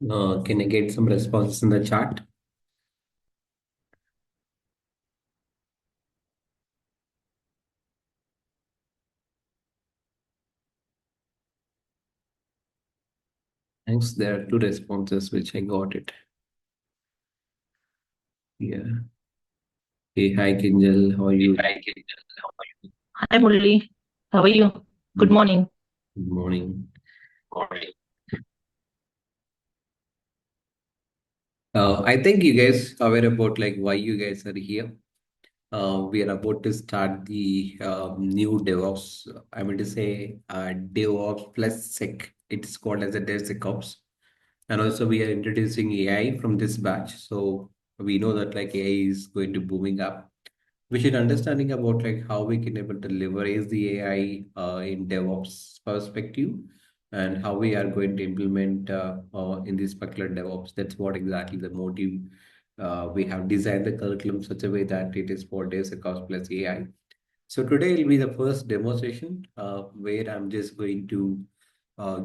Can I get some responses in the chat? Thanks. There are two responses which I got it. Yeah. Hey, hi Kinjal. How are you? Hi Murli, how are you? Good Mm, morning. Good morning. I think you guys are aware about like why you guys are here. We are about to start the new DevOps. I mean to say DevOps plus Sec. It's called as a DevSecOps. And also we are introducing AI from this batch. So we know that like AI is going to booming up. We should understanding about like how we can able to leverage the AI in DevOps perspective and how we are going to implement in this particular DevOps. That's what exactly the motive. We have designed the curriculum such a way that it is for DevSecOps plus AI. So today will be the first demonstration where I'm just going to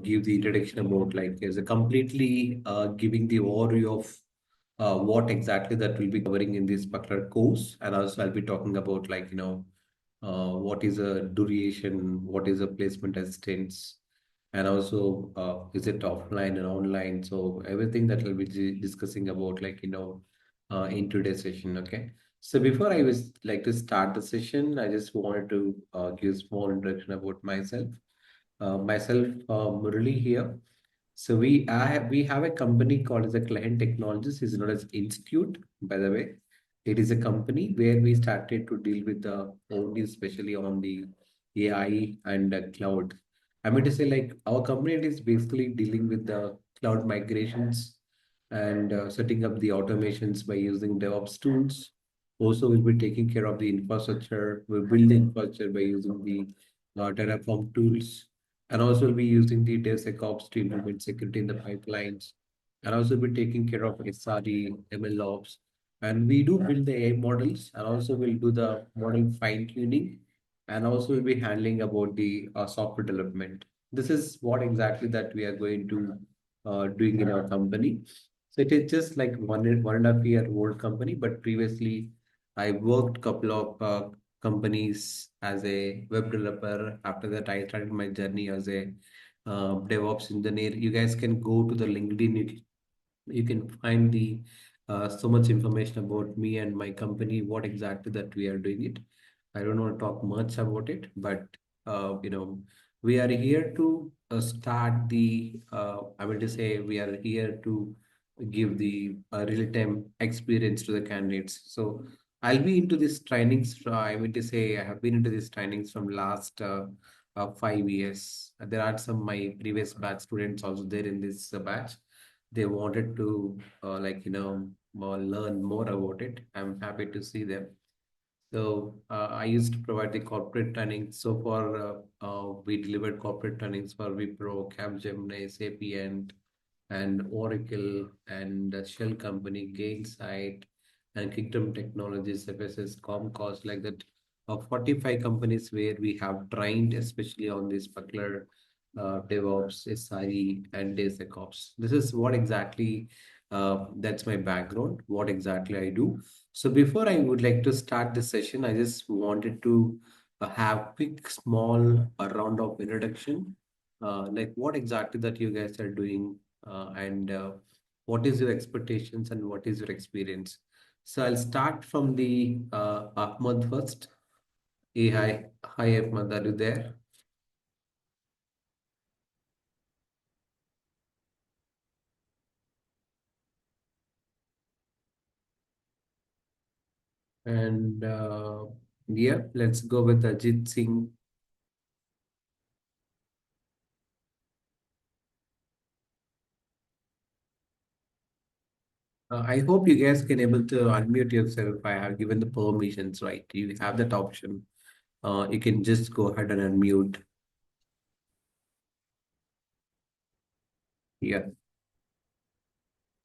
give the introduction about like as a completely giving the overview of what exactly that we'll be covering in this particular course. And also I'll be talking about like, what is a duration, what is a placement assistance, and also is it offline and online. So everything that we'll be discussing about like, in today's session. Okay. So before I was like to start the session, I just wanted to give a small introduction about myself. Murali here. So we have a company called as a Client Technologies. It's not as institute, by the way. It is a company where we started to deal with the only especially on the AI and cloud. I mean to say like our company is basically dealing with the cloud migrations and setting up the automations by using DevOps tools. Also, we'll be taking care of the infrastructure. We'll build the infrastructure by using the Terraform tools, and also we'll be using the DevSecOps to implement security in the pipelines, and also be taking care of SRE, ML ops, and we do build the AI models, and also we'll do the model fine tuning, and also we'll be handling about the software development. This is what exactly that we are going to doing in our company. So it is just like 1.5 year old company, but previously I worked couple of companies as a web developer. After that, I started my journey as a DevOps engineer. You guys can go to the LinkedIn. You can find the so much information about me and my company, what exactly that we are doing it. I don't want to talk much about it, but we are here to start the. I will just say we are here to give the real-time experience to the candidates. So I'll be into this trainings. I mean to say I have been into these trainings from last 5 years. There are some my previous batch students also there in this batch. They wanted to learn more about it. I'm happy to see them. So I used to provide the corporate training. So far, we delivered corporate trainings for Wipro, Capgemini, Sapient, and Oracle, and Shell Company, Gainsight, and Kingdom Technologies, FSS, Comcast, like that. 45 companies where we have trained, especially on this particular DevOps, SRE, and DevSecOps. This is what exactly that's my background, what exactly I do. So before I would like to start the session, I just wanted to have quick small round of introduction, like what exactly that you guys are doing, and what is your expectations and what is your experience. So I'll start from the Ahmad first. Hey, hi Ahmad, are you there? And yeah, let's go with Ajit Singh. I hope you guys can able to unmute yourself. I have given the permissions, right? You have that option. You can just go ahead and unmute. Yeah.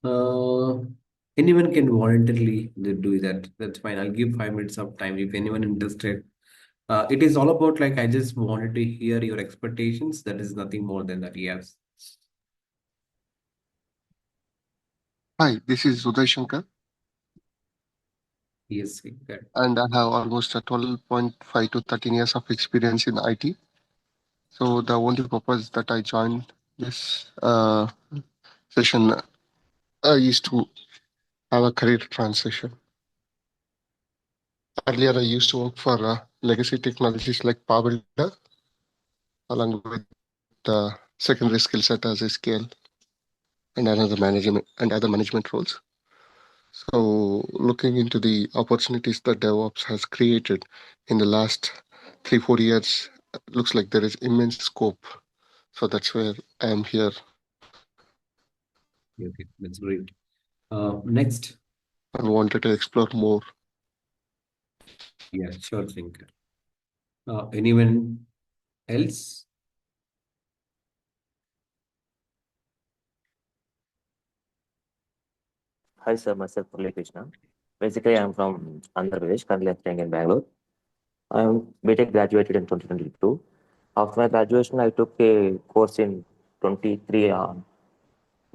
Uh, Anyone can voluntarily do that. That's fine. I'll give 5 minutes of time if anyone interested. It is all about like I just wanted to hear your expectations. That is nothing more than that. Yes. Hi, this is Uday Shankar, Yes, Venkat. and I have almost a 12.5 to 13 years of experience in IT. So the only purpose that I joined this session is to have a career transition. Earlier, I used to work for legacy technologies like Power Builder, along with secondary skill set as a scale and other management roles. So, looking into the opportunities that DevOps has created in the last 3 4 years, looks like there is immense scope. So that's where I am here Okay, that's great. Next. and wanted to explore more. Yeah, sure, Venkat. Anyone else? Hi, sir. Myself, Murali Krishna. Basically, I'm from Andhra Pradesh. Currently, I'm staying in Bangalore. I'm BTech graduated in 2022. After my graduation, I took a course in 23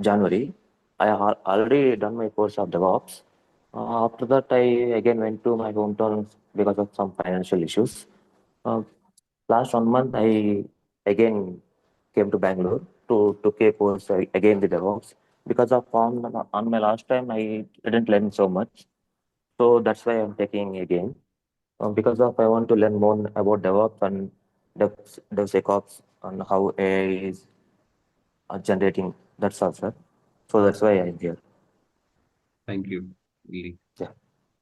January. I already done my course of DevOps. After that, I again went to my hometown because of some financial issues. Uh, Last 1 month, I again came to Bangalore to took a course again the DevOps because of on my last time I didn't learn so much. So that's why I'm taking again. Because of I want to learn more about DevOps and DevSecOps and how AI is generating. That's all, sir. So that's why I'm here. Thank you, Lee. Yeah.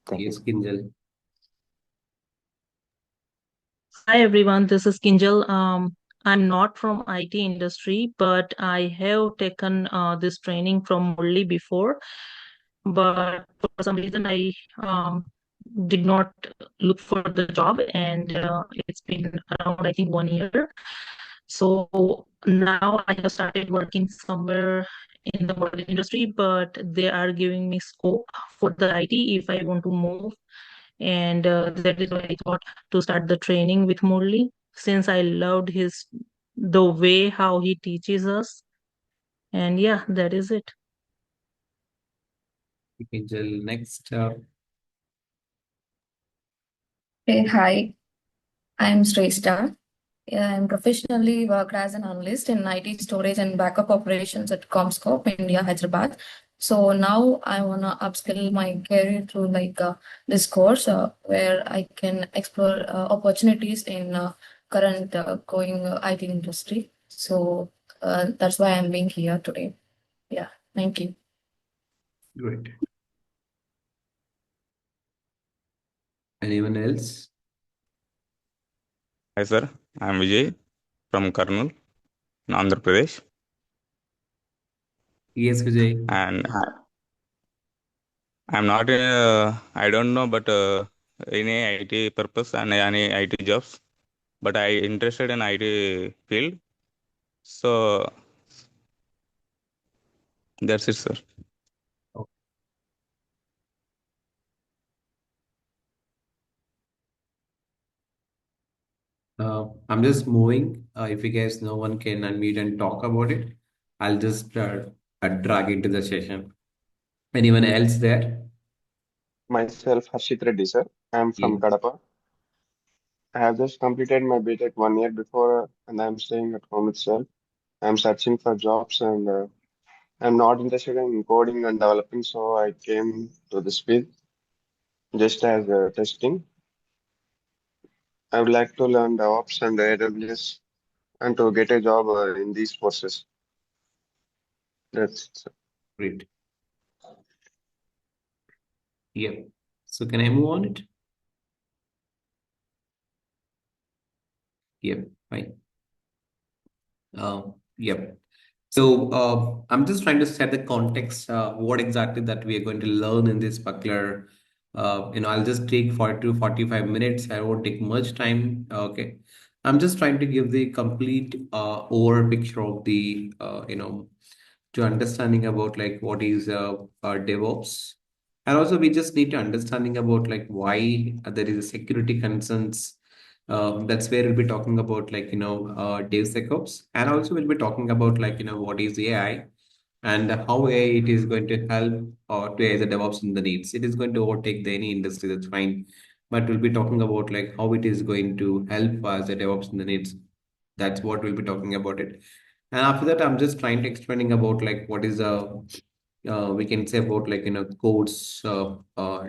Thank Yes, you. Kinjal. Hi everyone, this is Kinjal. I'm not from IT industry, but I have taken this training from Murli before. But for some reason, I did not look for the job, and it's been around, I think, 1 year. So now I have started working somewhere in the mortgage industry, but they are giving me scope for the IT if I want to move, and that is why I thought to start the training with Murli, since I loved his the way how he teaches us. And yeah, that is it. Kinjal, next. Hey, hi, I'm Shrestha. Yeah, I'm professionally worked as an analyst in IT storage and backup operations at Comscope, India, Hyderabad. So now I wanna upskill my career through this course where I can explore opportunities in current going IT industry. So that's why I'm being here today. Yeah, thank you. Great. Anyone else? Hi sir, I am Vijay from Karnool, in Andhra Pradesh, Yes, Vijay. and I am not I don't know, but any IT purpose and any IT jobs, but I interested in IT field, so that's it, sir. I'm just moving. If you guys no one can unmute and talk about it, I'll just drag into the session. Anyone else there? Myself, Harshit Reddy, sir. I'm Yeah. from Kadapa. I have just completed my BTech 1 year before, and I'm staying at home itself. I'm searching for jobs, and I'm not interested in coding and developing, so I came to this field just as testing. I would like to learn DevOps and AWS and to get a job in these courses. That's it, sir. Great. Yeah. So can I move on it? Yep. Fine. Yep. So I'm just trying to set the context, what exactly that we are going to learn in this particular, I'll just take 40 to 45 minutes. I won't take much time. Okay. I'm just trying to give the complete over picture of the, to understanding about like what is DevOps. And also we just need to understanding about like why there is a security concerns. That's where we'll be talking about like, DevSecOps. And also we'll be talking about like, what is AI. and how AI it is going to help or to as a DevOps in the needs. It is going to overtake any industry, that's fine. But we'll be talking about like how it is going to help as a DevOps in the needs. That's what we'll be talking about it. And after that, I'm just trying to explaining about like what is we can say about like codes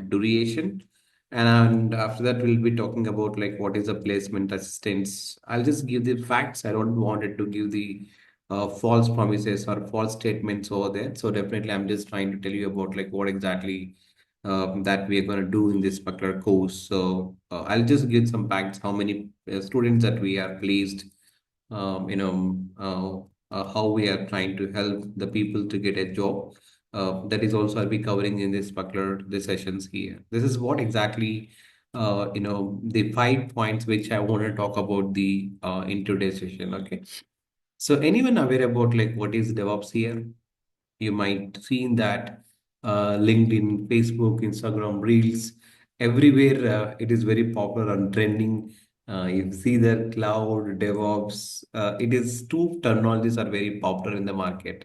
duration, and after that we'll be talking about like what is the placement assistance. I'll just give the facts. I don't want it to give the false promises or false statements over there. So definitely, I'm just trying to tell you about like what exactly that we are going to do in this particular course. So I'll just give some facts. How many students that we are placed, how we are trying to help the people to get a job. That is also I'll be covering in this particular the sessions here. This is what exactly the 5 points which I want to talk about the in today's session. Okay. So anyone aware about like what is DevOps here? You might seen that LinkedIn, Facebook, Instagram, Reels, everywhere it is very popular and trending. You see that cloud, DevOps, it is two terminologies are very popular in the market.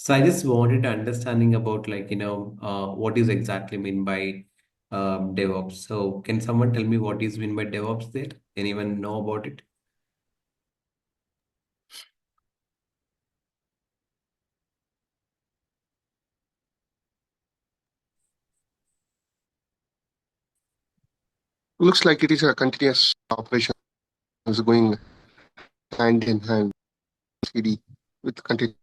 So I just wanted understanding about like, what is exactly mean by DevOps. So can someone tell me what is mean by DevOps there? Anyone know about it? Looks like it is a continuous operation going hand in hand, CD, with continuous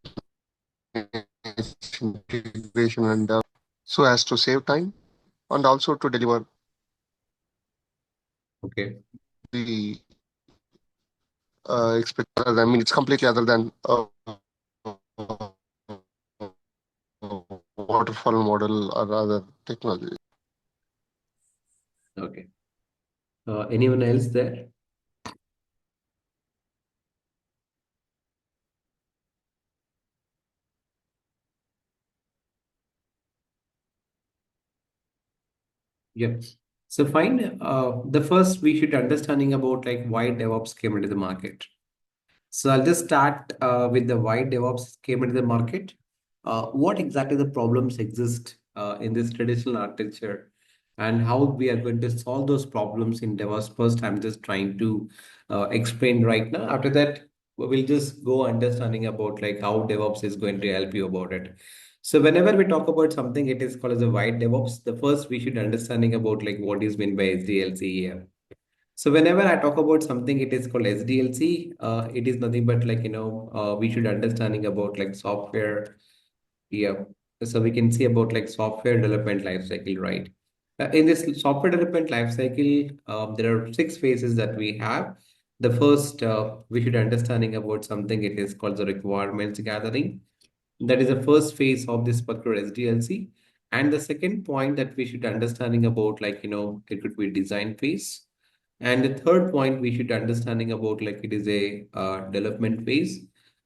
integration and so as to save time and also to deliver Okay. the expected. I mean, it's completely other than waterfall model or other technology. Okay. Anyone else there? Yeah. So fine. The first we should understanding about like why DevOps came into the market. So I'll just start with the why DevOps came into the market. What exactly the problems exist in this traditional architecture, and how we are going to solve those problems in DevOps. First, I'm just trying to explain right now. After that, we'll just go understanding about like how DevOps is going to help you about it. So whenever we talk about something, it is called as a why DevOps. The first we should understanding about like what is meant by SDLC here. So whenever I talk about something, it is called SDLC. It is nothing but like, we should understanding about like software. Yeah. So we can see about like software development lifecycle, right? In this software development lifecycle, there are 6 phases that we have. The first, we should understanding about something. It is called the requirements gathering. That is the first phase of this particular SDLC. And the second point that we should understanding about like, it could be design phase. And the third point we should understanding about like it is a development phase.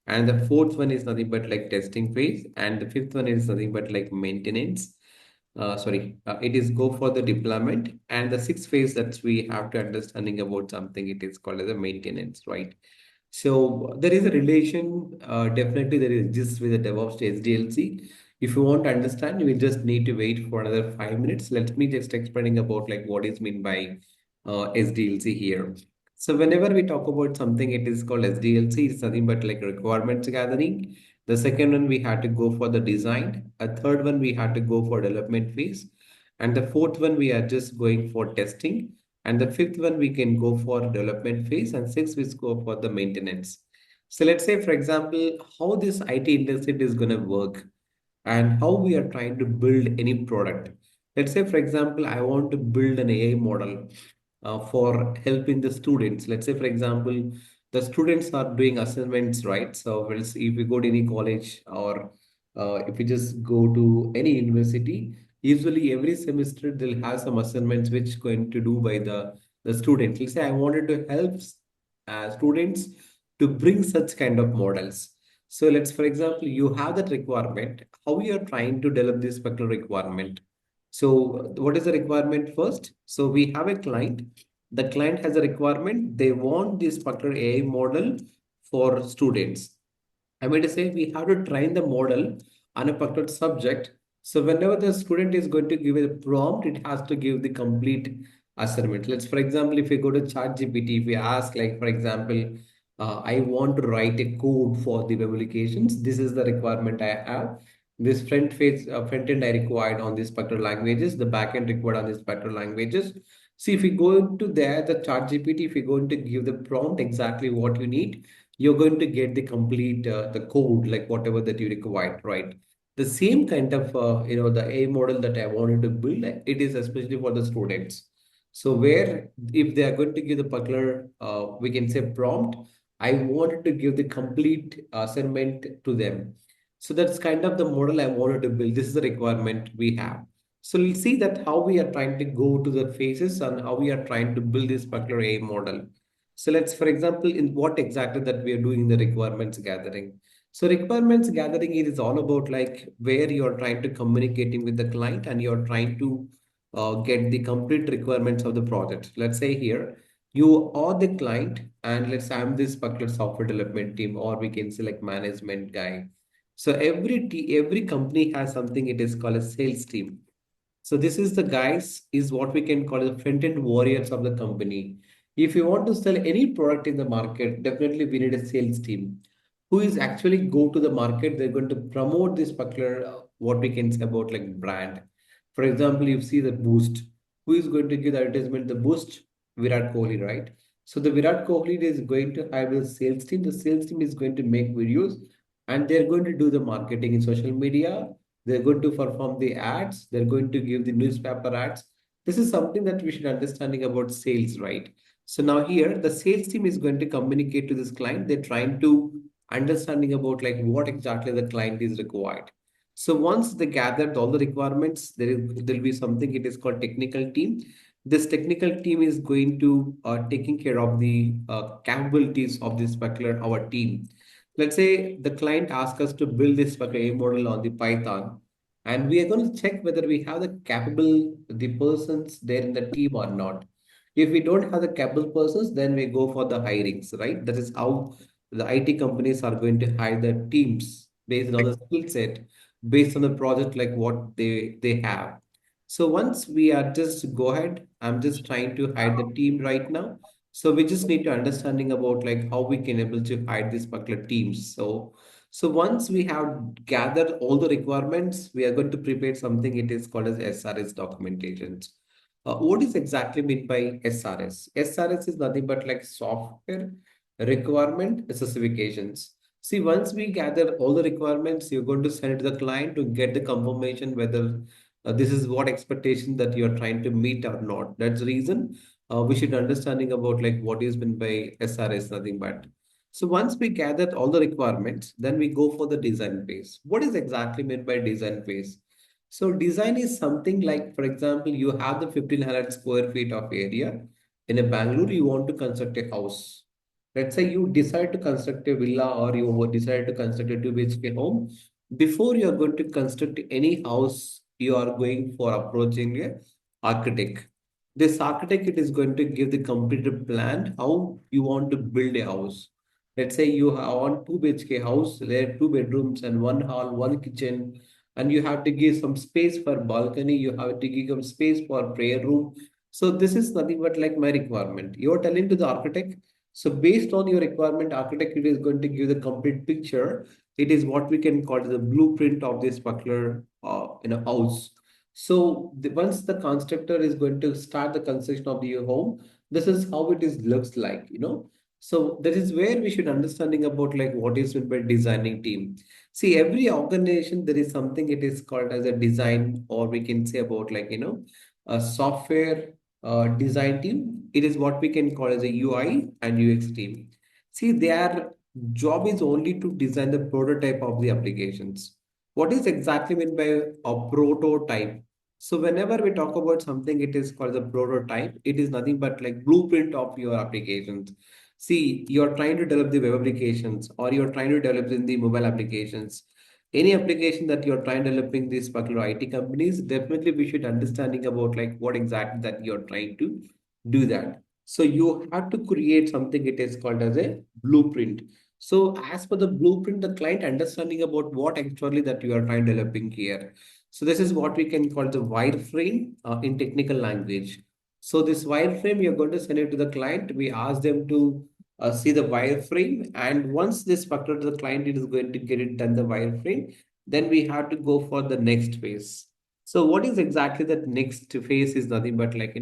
And the fourth one is nothing but like testing phase. And the fifth one is nothing but like maintenance. It is go for the deployment. And the sixth phase that we have to understanding about something, it is called as a maintenance, right? So there is a relation, definitely there is just with the DevOps to SDLC. If you want to understand, you will just need to wait for another 5 minutes. Let me just explaining about like what is meant by SDLC here. So whenever we talk about something, it is called SDLC. It's nothing but like requirements gathering. The second one we had to go for the design. A third one we had to go for development phase, and the fourth one we are just going for testing. And the fifth one, we can go for development phase, and sixth, we go for the maintenance. So let's say, for example, how this IT industry is going to work and how we are trying to build any product. Let's say, for example, I want to build an AI model for helping the students. Let's say, for example, the students are doing assignments, right? So we'll see if we go to any college or if we just go to any university, usually every semester they'll have some assignments which going to do by the students. Let's say I wanted to help students to bring such kind of models. So let's, for example, you have that requirement. How you are trying to develop this particular requirement? So what is the requirement first? So we have a client. The client has a requirement. They want this particular AI model for students. I mean to say we have to train the model and a particular subject. So whenever the student is going to give a prompt, it has to give the complete assignment. Let's, for example, if we go to ChatGPT, if we ask, like, for example, I want to write a code for the web applications. This is the requirement I have. This front end I required on these particular languages, the back end required on these particular languages. See, if you go into there, the ChatGPT, if you're going to give the prompt exactly what you need, you're going to get the complete the code, like whatever that you required, right? The same kind of the A model that I wanted to build, it is especially for the students. So where if they are going to give the particular we can say prompt, I wanted to give the complete assignment to them. So that's kind of the model I wanted to build. This is the requirement we have. So we'll see that how we are trying to go to the phases and how we are trying to build this particular A model. So let's, for example, in what exactly that we are doing the requirements gathering. So requirements gathering is all about like where you're trying to communicating with the client and you're trying to get the complete requirements of the project. Let's say here you are the client and let's say I'm this particular software development team, or we can say like management guy. So every company has something it is called a sales team. So this is the guys is what we can call the front-end warriors of the company. If you want to sell any product in the market, definitely we need a sales team who is actually go to the market. They're going to promote this particular what we can say about like brand. For example, you see the Boost. Who is going to give the advertisement? The Boost, Virat Kohli, right? So the Virat Kohli is going to have a sales team. The sales team is going to make videos and they're going to do the marketing in social media. They're going to perform the ads. They're going to give the newspaper ads. This is something that we should understanding about sales, right? So now here, the sales team is going to communicate to this client. They're trying to understanding about like what exactly the client is required. So once they gathered all the requirements, there'll be something it is called technical team. This technical team is going to taking care of the capabilities of this particular our team. Let's say the client asks us to build this particular model on the Python, and we are going to check whether we have the persons there in the team or not. If we don't have the capable persons, then we go for the hirings, right? That is how the IT companies are going to hire the teams based on the skill set, based on the project, like what they have. So once we are just go ahead, I'm just trying to hire the team right now. So we just need to understanding about like how we can able to hide these particular teams. So once we have gathered all the requirements, we are going to prepare something. It is called as SRS documentations. What is exactly meant by SRS? SRS is nothing but like software requirement specifications. See, once we gather all the requirements, you're going to send it to the client to get the confirmation whether this is what expectation that you're trying to meet or not. That's the reason we should understanding about like what is meant by SRS, nothing but. So once we gathered all the requirements, then we go for the design phase. What is exactly meant by design phase? So design is something like, for example, you have the 1500 square feet of area in a Bangalore, you want to construct a house. Let's say you decide to construct a villa or you decide to construct a 2 BHK home. Before you are going to construct any house, you are going for approaching a architect. This architect it is going to give the completed plan how you want to build a house. Let's say you want 2 BHK house, there are 2 bedrooms and one hall, one kitchen, and you have to give some space for balcony, you have to give some space for prayer room. So this is nothing but like my requirement. You're telling to the architect. So based on your requirement, architect it is going to give the complete picture. It is what we can call the blueprint of this particular house. So once the constructor is going to start the construction of your home, this is how it is looks like. So that is where we should understanding about like what is meant by designing team. See, every organization there is something it is called as a design, or we can say about like a software design team. It is what we can call as a UI and UX team. See, their job is only to design the prototype of the applications. What is exactly meant by a prototype? So whenever we talk about something, it is called the prototype. It is nothing but like blueprint of your applications. See, you're trying to develop the web applications or you're trying to develop in the mobile applications. Any application that you're trying developing these particular IT companies, definitely we should understanding about like what exactly that you're trying to do that. So you have to create something it is called as a blueprint. So as per the blueprint, the client understanding about what actually that you are trying developing here. So this is what we can call the wireframe in technical language. So this wireframe, you're going to send it to the client. We ask them to see the wireframe, and once this particular to the client is going to get it done the wireframe, then we have to go for the next phase. So what is exactly that next phase is nothing but like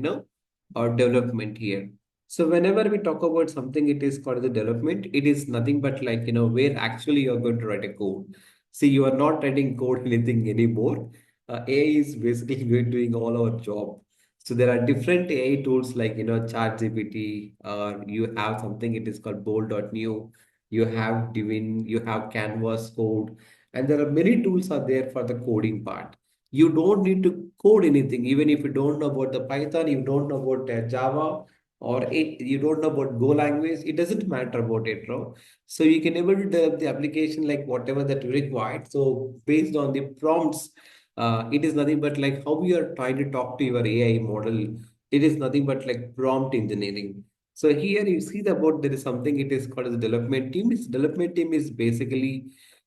our development here. So whenever we talk about something, it is called the development. It is nothing but like, where actually you're going to write a code. See, you are not writing code anything anymore. AI is basically doing all our job. So there are different AI tools like, ChatGPT, or you have something, it is called Bold.new. You have Divin, you have Canvas code, and there are many tools are there for the coding part. You don't need to code anything, even if you don't know about the Python, you don't know about Java, or you don't know about Go language, it doesn't matter about it, bro. So you can able to develop the application like whatever that you required. So based on the prompts, it is nothing but like how you are trying to talk to your AI model. It is nothing but like prompt engineering. So here you see the about there is something it is called as a development team. This development team is basically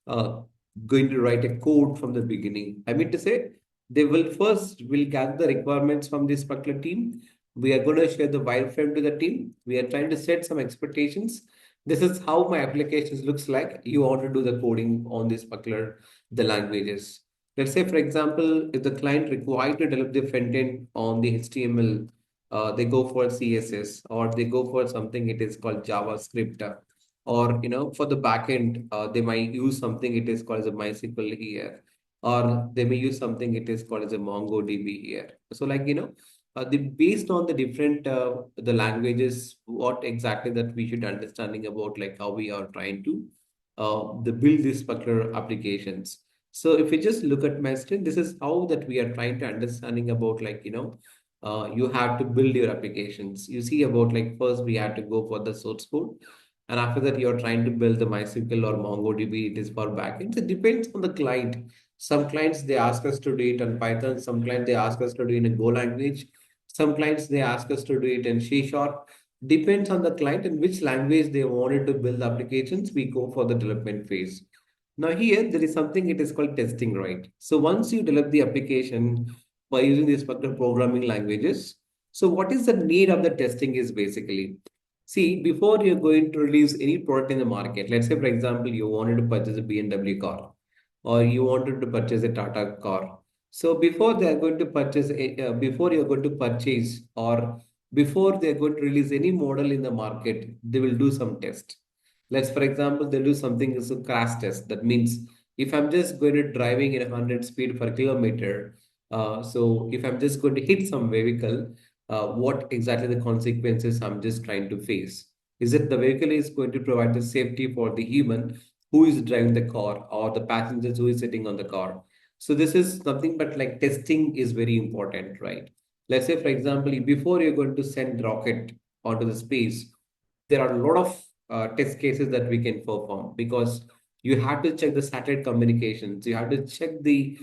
uh, going to write a code from the beginning. I mean to say they will gather the requirements from this particular team. We are going to share the wireframe to the team. We are trying to set some expectations. This is how my applications looks like. You want to do the coding on this particular the languages. Let's say, for example, if the client required to develop the front end on the HTML, they go for CSS, or they go for something it is called JavaScript, or for the backend, they might use something it is called as a MySQL here, or they may use something it is called as a MongoDB here. So like based on the different the languages, what exactly that we should understanding about like how we are trying to the build these particular applications. So if you just look at my screen, this is how that we are trying to understanding about like you have to build your applications. You see about like first we have to go for the source code, and after that you're trying to build the MySQL or MongoDB. It is for backends. It depends on the client. Some clients they ask us to do it on Python. Some clients they ask us to do it in a Go language. Some clients they ask us to do it in C Sharp. Depends on the client and which language they wanted to build applications. We go for the development phase. Now here there is something it is called testing, right? So once you develop the application by using these particular programming languages, so what is the need of the testing is basically, see, before you're going to release any product in the market, let's say for example you wanted to purchase a BMW car, or you wanted to purchase a Tata car. So before they are going to purchase, before you're going to purchase, or before they're going to release any model in the market, they will do some test. Let's, for example, they'll do something as a crash test. That means if I'm just going to driving at 100 speed per kilometer, so if I'm just going to hit some vehicle, what exactly the consequences I'm just trying to face? Is it the vehicle is going to provide the safety for the human who is driving the car, or the passengers who is sitting on the car? So this is nothing but like testing is very important, right? Let's say, for example, before you're going to send rocket onto the space, there are a lot of test cases that we can perform, because you have to check the satellite communications, you have to check the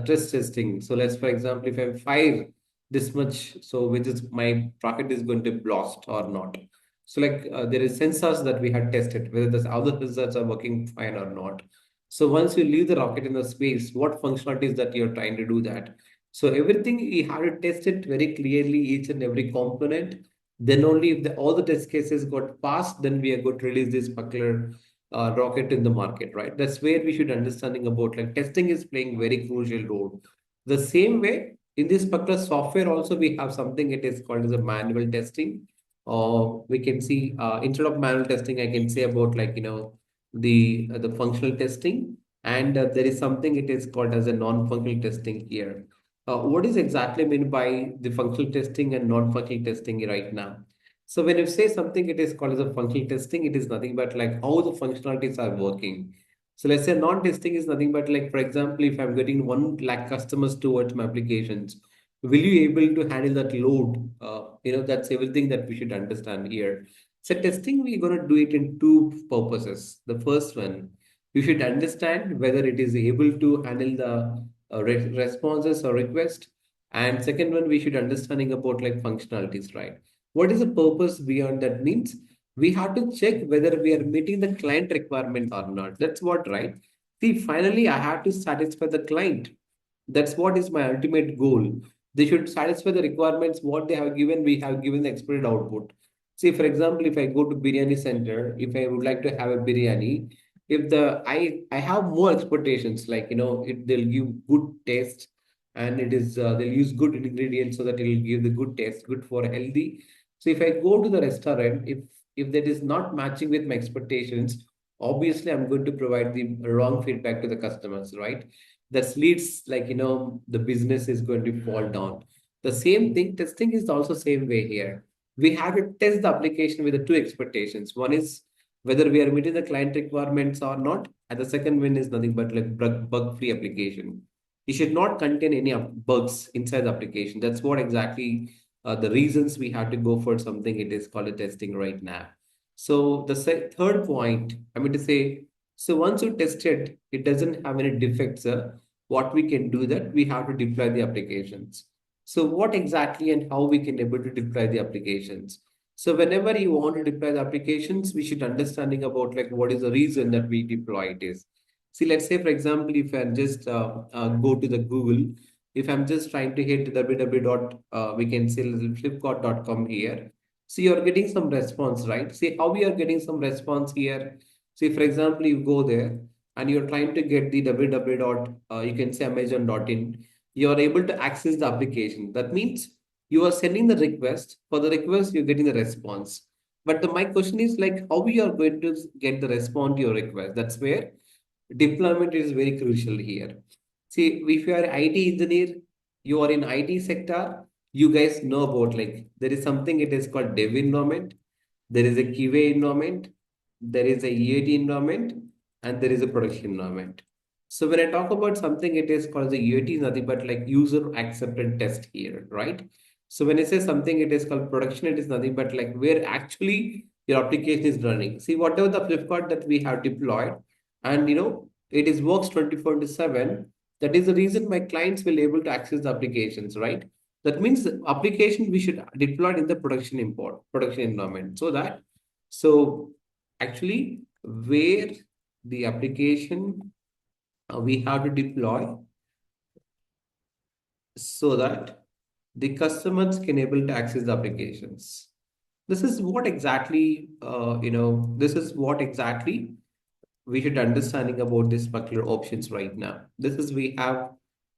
stress testing. So let's, for example, if I fire this much, so which is my rocket is going to blast or not. So like there is sensors that we have tested, whether the other sensors are working fine or not. So once you leave the rocket in the space, what functionalities that you're trying to do that. So everything you have to test it very clearly, each and every component. Then only if all the test cases got passed, then we are going to release this particular rocket in the market, right? That's where we should understanding about like testing is playing very crucial role. The same way in this particular software also we have something it is called as a manual testing. Or we can see instead of manual testing, I can say about like the functional testing, and there is something it is called as a non-functional testing here. What is exactly meant by the functional testing and non-functional testing right now? So when you say something, it is called as a functional testing. It is nothing but like how the functionalities are working. So let's say non-testing is nothing but like, for example, if I'm getting 1 lakh customers towards my applications, will you able to handle that load? That's everything that we should understand here. So testing, we're going to do it in two purposes. The first one, you should understand whether it is able to handle the responses or request. And second one, we should understanding about like functionalities, right? What is the purpose beyond that means? We have to check whether we are meeting the client requirement or not. That's what, right? See, finally, I have to satisfy the client. That's what is my ultimate goal. They should satisfy the requirements what they have given. We have given the expected output. See, for example, if I go to biryani center, if I would like to have a biryani, if I have more expectations, like they'll give good taste, and they'll use good ingredients so that it will give the good taste, good for healthy. So if I go to the restaurant, if that is not matching with my expectations, obviously I'm going to provide the wrong feedback to the customers, right? That leads, like the business is going to fall down. The same thing, testing is also same way here. We have to test the application with the two expectations. One is whether we are meeting the client requirements or not, and the second one is nothing but like bug free application. It should not contain any bugs inside the application. That's what exactly the reasons we have to go for something. It is called a testing right now. So the third point, I mean to say, so once you test it, it doesn't have any defects. What we can do that we have to deploy the applications. So what exactly and how we can able to deploy the applications? So whenever you want to deploy the applications, we should understanding about like what is the reason that we deploy it is. See, let's say for example, if I just go to the Google, if I'm just trying to hit www dot we can say flipkart.com here. So you're getting some response, right? See how we are getting some response here. See, for example, you go there and you're trying to get the www dot you can say amazon.in, you're able to access the application. That means you are sending the request. For the request, you're getting the response. But my question is like how we are going to get the response to your request. That's where deployment is very crucial here. See, if you are IT engineer, you are in IT sector, you guys know about like there is something it is called dev environment, there is a QA environment, there is a UAT environment, and there is a production environment. So when I talk about something, it is called the UAT is nothing but like user acceptance test here, right? So when I say something, it is called production, it is nothing but like where actually your application is running. See, whatever the Flipkart that we have deployed, and it is works 24/7. That is the reason my clients will able to access the applications, right? That means the application we should deploy in the production environment, so that actually where the application we have to deploy so that the customers can able to access the applications. This is what exactly this is what exactly we should understanding about these particular options right now. This is we have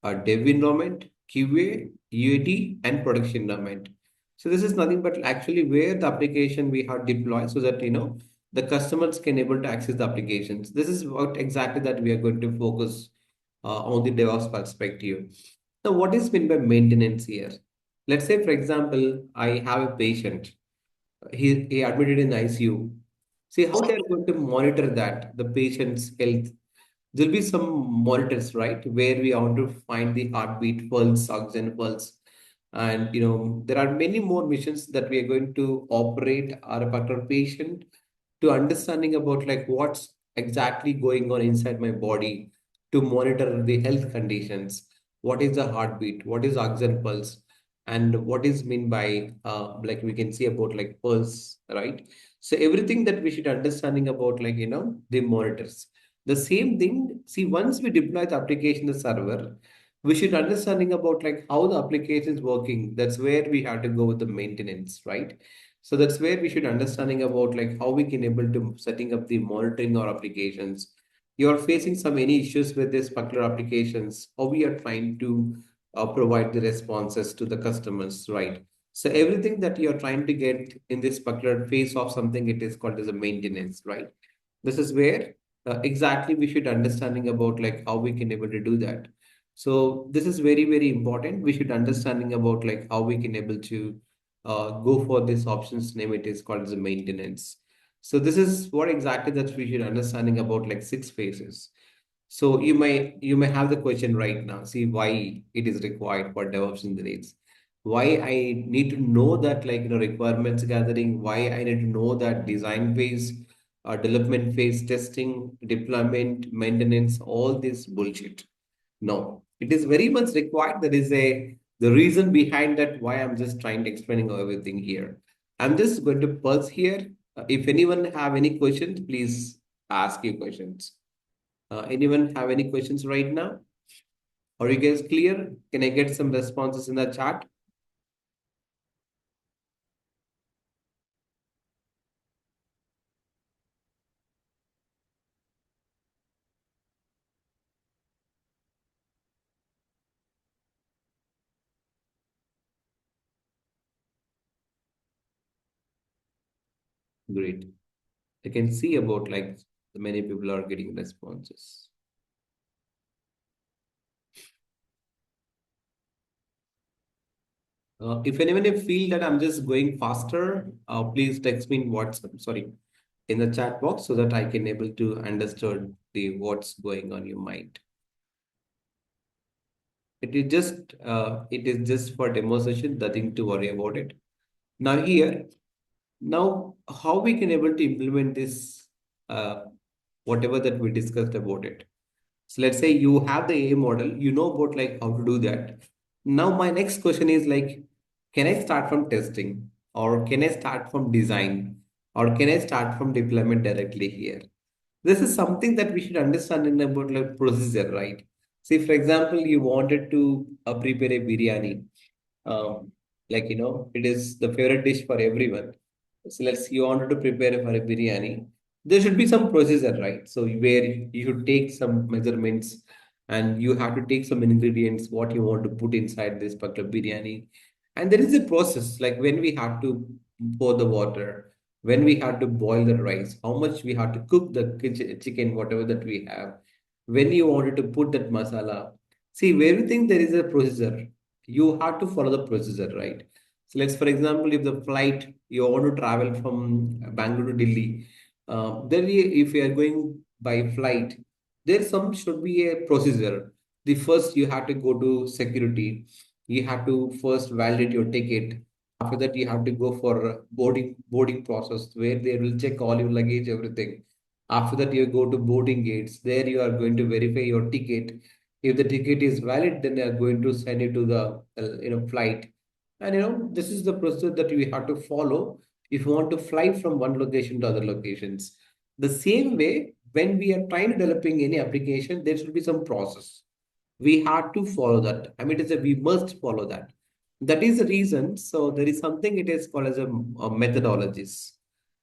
a dev environment, QA, UAT, and production environment. So this is nothing but actually where the application we have deployed so that the customers can able to access the applications. This is what exactly that we are going to focus on the DevOps perspective. Now, what is meant by maintenance here? Let's say, for example, I have a patient. He admitted in ICU. See how they are going to monitor that the patient's health. There'll be some monitors, right, where we want to find the heartbeat, pulse, oxygen pulse, and there are many more missions that we are going to operate our particular patient to understanding about like what's exactly going on inside my body to monitor the health conditions. What is the heartbeat? What is oxygen pulse? And what is mean by like we can see about like pulse, right? So everything that we should understanding about like the monitors. The same thing, see, once we deploy the application, the server, we should understanding about like how the application is working. That's where we have to go with the maintenance, right? So that's where we should understanding about like how we can able to setting up the monitoring or applications. You are facing some any issues with this particular applications, how we are trying to provide the responses to the customers, right? So everything that you're trying to get in this particular phase of something, it is called as a maintenance, right? This is where exactly we should understanding about like how we can able to do that. So this is very, very important. We should understanding about like how we can able to go for this options name. It is called as a maintenance. So this is what exactly that we should understanding about like 6 phases. So you may have the question right now. See why it is required for DevOps engineers. Why I need to know that like requirements gathering. Why I need to know that design phase, development phase, testing, deployment, maintenance, all this bullshit. No, it is very much required. There is the reason behind that why I'm just trying to explaining everything here. I'm just going to pause here If anyone have any questions, please ask your questions. Anyone have any questions right now? Are you guys clear? Can I get some responses in the chat? Great. I can see about like many people are getting responses. If anyone feel that I'm just going faster, please text me in WhatsApp, sorry, in the chat box so that I can able to understand the what's going on your mind. It is just for demonstration, nothing to worry about it. Now how we can able to implement this, whatever that we discussed about it. So let's say you have the A model, you know about like how to do that. Now my next question is like, can I start from testing, or can I start from design, or can I start from deployment directly here? This is something that we should understand in about like procedure, right? See, for example, you wanted to prepare a biryani. Um, like it is the favorite dish for everyone. So let's you wanted to prepare for a biryani. There should be some procedure, right? So where you should take some measurements and you have to take some ingredients, what you want to put inside this particular biryani. And there is a process, like when we have to pour the water, when we have to boil the rice, how much we have to cook the chicken, whatever that we have, when you wanted to put that masala. See, everything there is a procedure. You have to follow the procedure, right? So let's, for example, if the flight you want to travel from Bangalore to Delhi, if you are going by flight, there some should be a procedure. The first you have to go to security. You have to first validate your ticket. After that, you have to go for boarding process where they will check all your luggage, everything. After that, you go to boarding gates. There you are going to verify your ticket. If the ticket is valid, then they are going to send you to the flight. And this is the procedure that we have to follow if you want to fly from one location to other locations. The same way, when we are trying to developing any application, there should be some process. We have to follow that. I mean, we must follow that. That is the reason. So there is something it is called as a methodologies.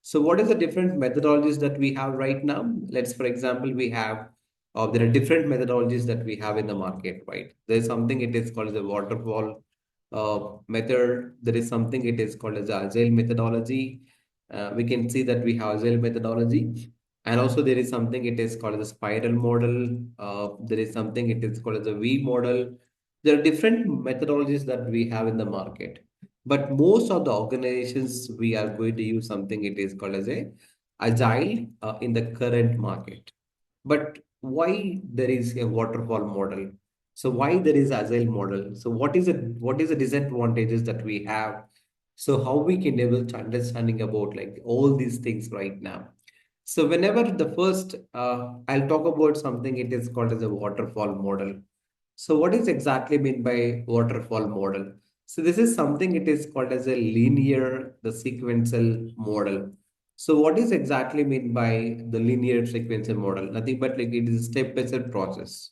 So what is the different methodologies that we have right now? Let's, for example, we have there are different methodologies that we have in the market, right? There is something it is called as a waterfall method. There is something it is called as the agile methodology. We can see that we have agile methodology, and also there is something it is called as a spiral model. There is something it is called as a V model. There are different methodologies that we have in the market, but most of the organizations we are going to use something it is called as a agile in the current market. But why there is a waterfall model? So why there is agile model? So what is the disadvantages that we have? So how we can able to understanding about like all these things right now. So whenever the first I'll talk about something it is called as a waterfall model. So what is exactly mean by waterfall model? So this is something it is called as a linear, the sequential model. So what is exactly mean by the linear sequential model? Nothing but like it is a step-by-step process.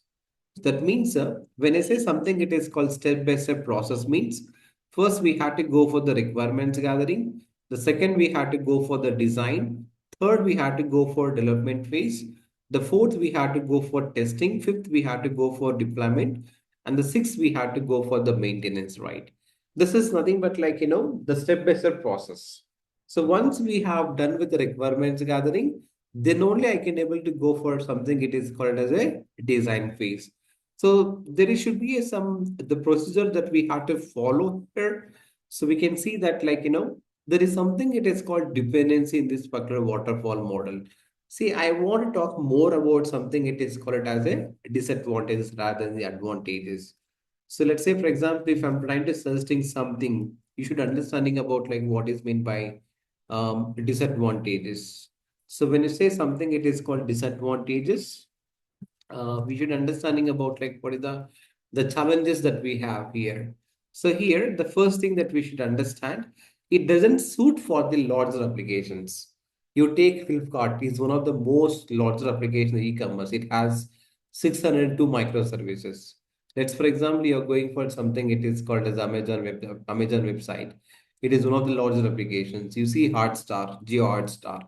That means when I say something, it is called step-by-step process means first we had to go for the requirements gathering. The second we had to go for the design. Third we had to go for development phase. The fourth we had to go for testing. Fifth we had to go for deployment. And the sixth we had to go for the maintenance, right? This is nothing but like, the step-by-step process. So once we have done with the requirements gathering, then only I can able to go for something it is called as a design phase. So there should be some the procedure that we have to follow here. So we can see that like there is something it is called dependency in this particular waterfall model. See, I want to talk more about something it is called as a disadvantages rather than the advantages. So let's say, for example, if I'm trying to suggesting something, you should understanding about like what is meant by disadvantages. So when you say something, it is called disadvantages. We should understanding about like what is the challenges that we have here. So here, the first thing that we should understand, it doesn't suit for the larger applications. You take Flipkart, is one of the most larger applications in e-commerce. It has 602 microservices. Let's, for example, you're going for something, it is called as Amazon website. It is one of the larger applications. You see Hotstar, Geo Hotstar,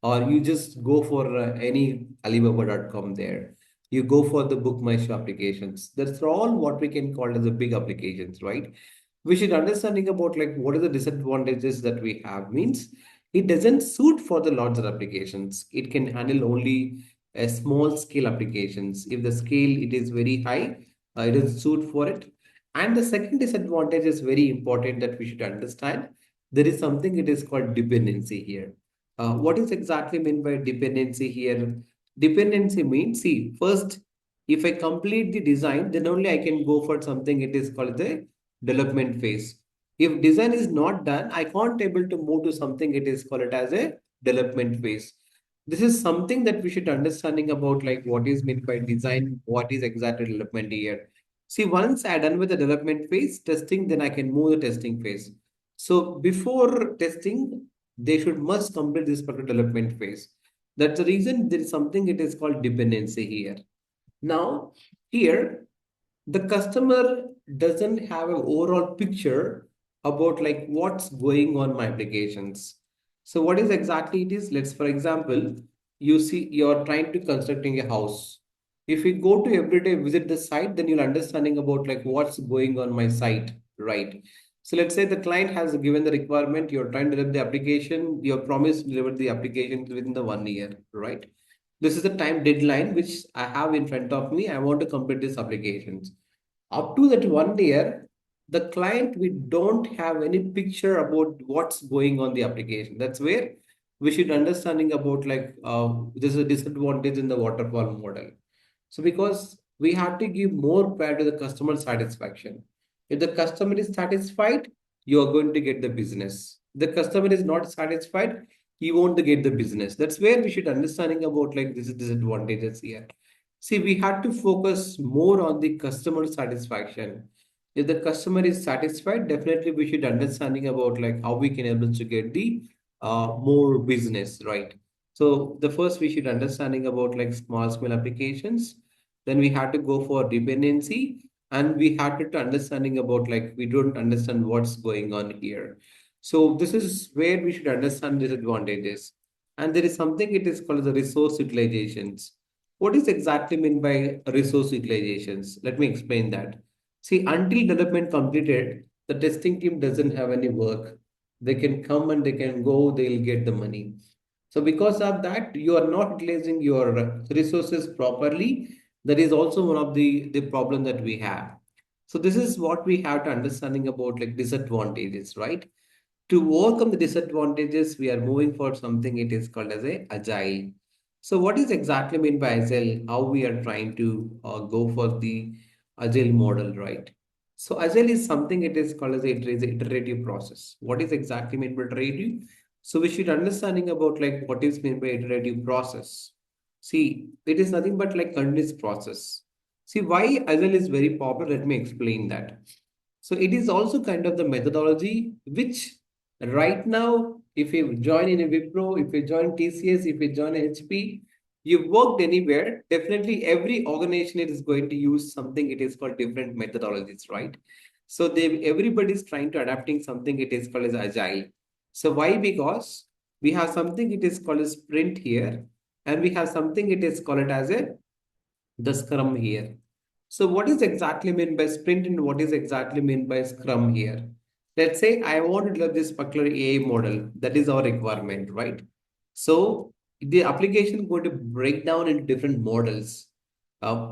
or you just go for any Alibaba.com there. You go for the Book My Show applications. That's all what we can call as the big applications, right? We should understanding about like what are the disadvantages that we have means it doesn't suit for the larger applications. It can handle only a small scale applications. If the scale it is very high, it doesn't suit for it. And the second disadvantage is very important that we should understand. There is something it is called dependency here. What is exactly meant by dependency here? Dependency means, see, first, if I complete the design, then only I can go for something it is called the development phase. If design is not done, I can't able to move to something it is called it as a development phase. This is something that we should understanding about like what is meant by design, what is exactly development here. See, once I done with the development phase, testing, then I can move the testing phase. So before testing, they should must complete this particular development phase. That's the reason there is something it is called dependency here. Now, here the customer doesn't have an overall picture about like what's going on my applications. So what is exactly it is? Let's, for example, you see you're trying to constructing a house. If you go to every day visit the site, then you'll understanding about like what's going on my site, right? So let's say the client has given the requirement, you're trying to deliver the application, you're promised to deliver the application within the 1 year, right? This is the time deadline which I have in front of me. I want to complete this applications. Up to that 1 year, the client, we don't have any picture about what's going on the application. That's where we should understanding about like this is a disadvantage in the waterfall model. So because we have to give more priority to the customer satisfaction. If the customer is satisfied, you are going to get the business. The customer is not satisfied, you won't get the business. That's where we should understanding about like this is disadvantages here. See, we had to focus more on the customer satisfaction. If the customer is satisfied, definitely we should understanding about like how we can able to get the more business, right? So the first we should understanding about like small applications. Then we had to go for dependency, and we had to understanding about like we don't understand what's going on here. So this is where we should understand disadvantages. And there is something it is called the resource utilizations. What is exactly meant by resource utilizations? Let me explain that. See, until development completed, the testing team doesn't have any work. They can come and they can go, they'll get the money. So because of that, you are not utilizing your resources properly. That is also one of the problem that we have. So this is what we have to understanding about like disadvantages, right? To overcome the disadvantages, we are moving for something it is called as a agile. So what is exactly mean by agile? How we are trying to go for the agile model, right? So agile is something it is called as a iterative process. What is exactly mean by iterative? So we should understanding about like what is meant by iterative process. See, it is nothing but like continuous process. See why agile is very popular. Let me explain that. So it is also kind of the methodology which right now, if you join in a Wipro, if you join TCS, if you join HP, you've worked anywhere, definitely every organization is going to use something it is called different methodologies, right? So everybody is trying to adapting something it is called as agile. So why? Because we have something it is called as sprint here, and we have something it is called as a the scrum here. So what is exactly meant by sprint and what is exactly meant by scrum here? Let's say I want to develop this particular AI model. That is our requirement, right? So the application is going to break down into different models.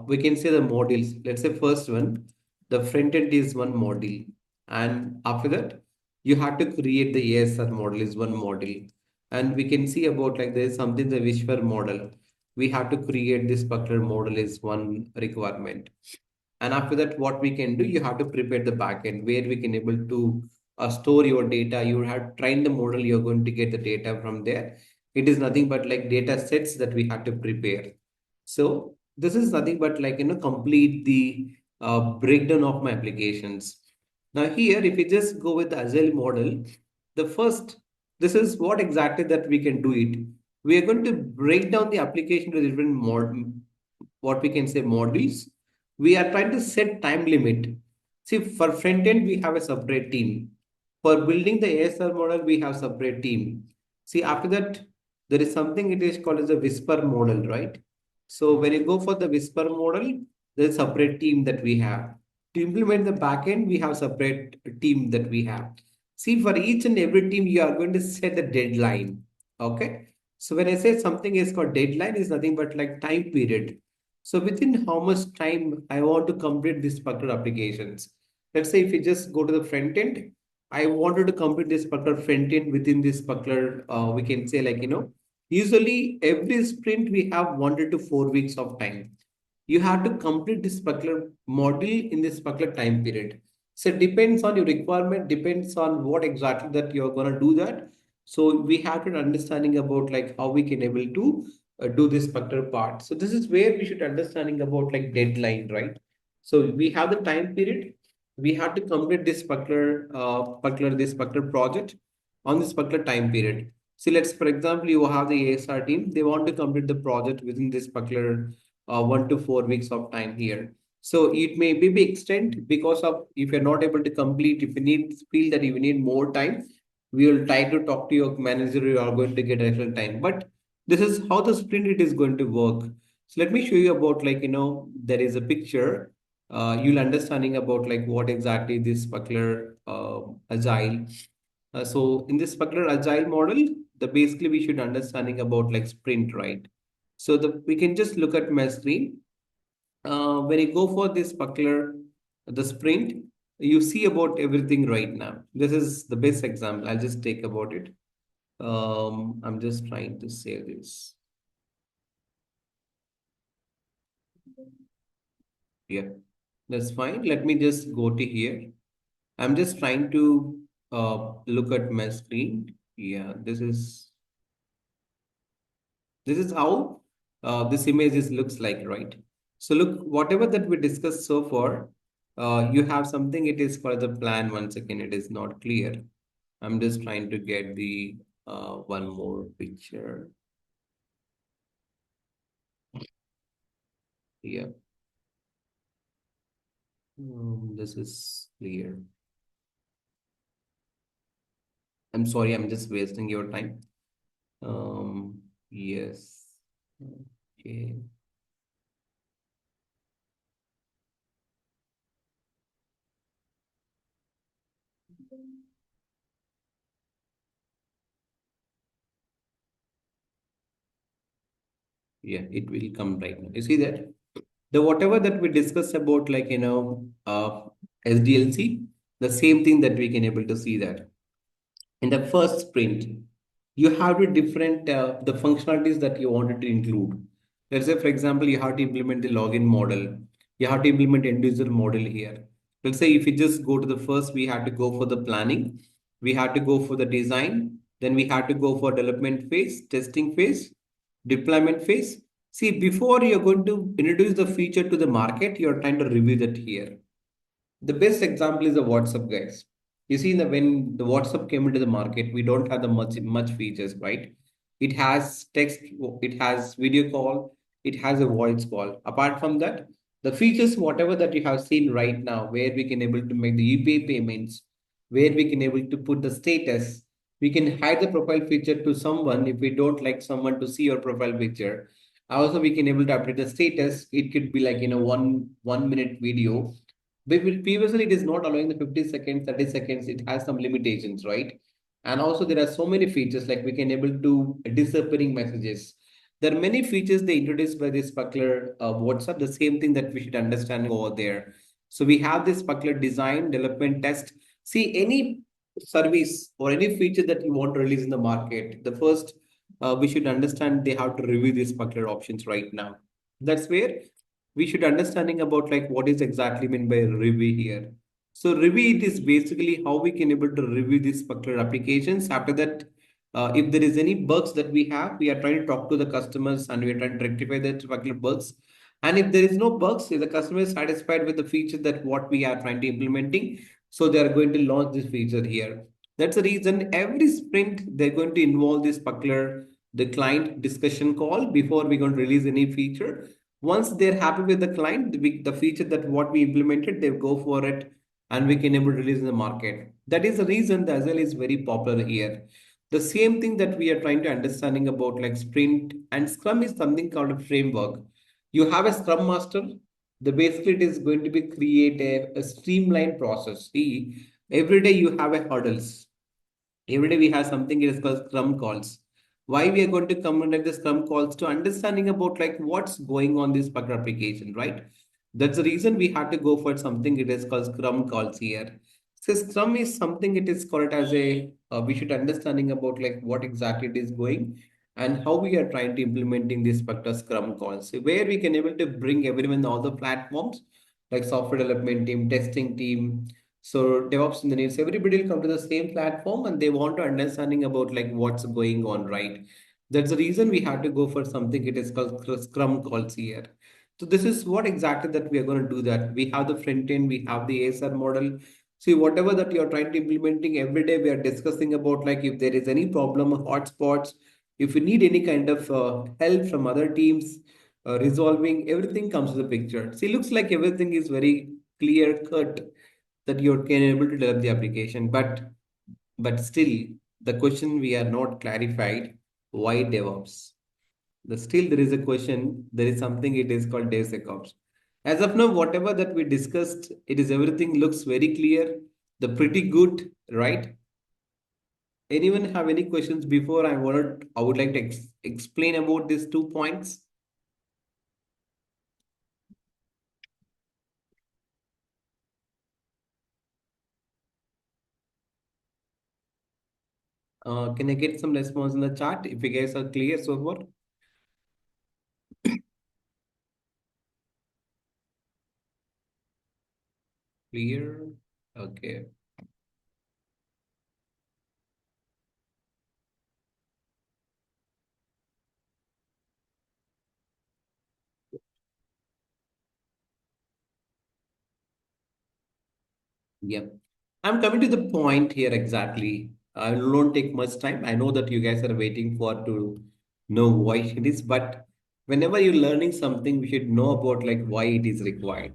We can say the modules. Let's say first one, the front end is one module. And after that, you have to create the ASR model is one module. And we can see about like there is something the Vishwar model. We have to create this particular model is one requirement. And after that, what we can do, you have to prepare the backend where we can able to store your data. You have to train the model. You're going to get the data from there. It is nothing but like data sets that we have to prepare. So this is nothing but like, complete the breakdown of my applications. Now here, if you just go with the Agile model, the first This is what exactly that we can do it. We are going to break down the application to different what we can say modules. We are trying to set time limit. See, for front end, we have a separate team. For building the ASR model, we have separate team. See, after that, there is something it is called as a whisper model, right? So when you go for the whisper model, there's a separate team that we have. To implement the backend, we have separate team that we have. See, for each and every team, you are going to set a deadline. Okay. So when I say something is called deadline, is nothing but like time period. So within how much time I want to complete this particular applications. Let's say if you just go to the front end, I wanted to complete this particular front end within this particular, we can say like, usually every sprint we have 1 to 4 weeks of time. You have to complete this particular module in this particular time period. So it depends on your requirement, depends on what exactly that you're going to do that. So we have an understanding about like how we can able to do this particular part. So this is where we should understanding about like deadline, right? So we have the time period. We have to complete this particular project on this particular time period. See, let's for example, you have the ASR team. They want to complete the project within this particular 1 to 4 weeks of time here. So it may be extend because of if you're not able to complete, if you need feel that you need more time, we will try to talk to your manager. You are going to get additional time, but this is how the sprint it is going to work. So let me show you about like there is a picture. You'll understanding about like what exactly this particular agile. So in this particular agile model, the basically we should understanding about like sprint, right? So we can just look at my screen. When you go for this particular the sprint, you see about everything right now. This is the best example. I'll just take about it. I'm just trying to say this. Yeah, that's fine. Let me just go to here. I'm just trying to look at my screen. Yeah, this is how this image looks like, right? So look, whatever that we discussed so far, you have something, it is for the plan. Once again, it is not clear. I'm just trying to get the one more picture. Yeah. This is clear. I'm sorry, I'm just wasting your time. Yes. Okay. Yeah, it will come right now. You see that? The whatever that we discussed about like, SDLC, the same thing that we can able to see that. In the first sprint, you have to different the functionalities that you wanted to include. Let's say, for example, you have to implement the login model. You have to implement end user model here. Let's say if you just go to the first, we had to go for the planning. We had to go for the design. Then we had to go for development phase, testing phase, deployment phase. See, before you're going to introduce the feature to the market, you're trying to review that here. The best example is the WhatsApp, guys. You see, when the WhatsApp came into the market, we don't have the much features, right? It has text, it has video call, it has a voice call. Apart from that, the features, whatever that you have seen right now, where we can able to make the UPI payments, where we can able to put the status, we can hide the profile feature to someone if we don't like someone to see your profile picture. Also, we can able to update the status. It could be like one minute video. Previously, it is not allowing the 50 seconds, 30 seconds. It has some limitations, right? And also there are so many features like we can able to disappearing messages. There are many features they introduced by this particular WhatsApp, the same thing that we should understand over there. So we have this particular design, development, test. See, any service or any feature that you want to release in the market, the first we should understand they have to review these particular options right now. That's where we should understanding about like what is exactly meant by review here. So review it is basically how we can able to review these particular applications. After that, if there is any bugs that we have, we are trying to talk to the customers and we are trying to rectify that particular bugs. And if there is no bugs, if the customer is satisfied with the feature that what we are trying to implementing, so they are going to launch this feature here. That's the reason every sprint they're going to involve this particular the client discussion call before we're going to release any feature. Once they're happy with the client, the feature that what we implemented, they go for it and we can able to release in the market. That is the reason the Agile is very popular here. The same thing that we are trying to understanding about like sprint and Scrum is something called a framework. You have a Scrum Master. The basically it is going to be create a streamlined process. See, every day you have a hurdles. Every day we have something it is called Scrum calls. Why we are going to command the Scrum calls to understanding about like what's going on this particular application, right? That's the reason we had to go for something it is called Scrum calls here. So Scrum is something it is called as a we should understanding about like what exactly it is going and how we are trying to implementing this particular Scrum calls. So where we can able to bring everyone all the platforms like software development team, testing team, so DevOps engineers, everybody will come to the same platform and they want to understanding about like what's going on, right? That's the reason we had to go for something it is called Scrum calls here. So this is what exactly that we are going to do that. We have the front end, we have the ASR model. See, whatever that you're trying to implementing every day, we are discussing about like if there is any problem, hotspots, if you need any kind of help from other teams, resolving, everything comes to the picture. See, looks like everything is very clear cut that you can able to develop the application, but still the question we are not clarified why DevOps. The still there is a question. There is something it is called DevSecOps. As of now, whatever that we discussed, it is everything looks very clear. The pretty good, right? Anyone have any questions before I would like to explain about these 2 points? Can I get some response in the chat if you guys are clear so far? Clear? Okay. Yeah. I'm coming to the point here exactly. I won't take much time. I know that you guys are waiting for to know why it is, but whenever you're learning something, we should know about like why it is required,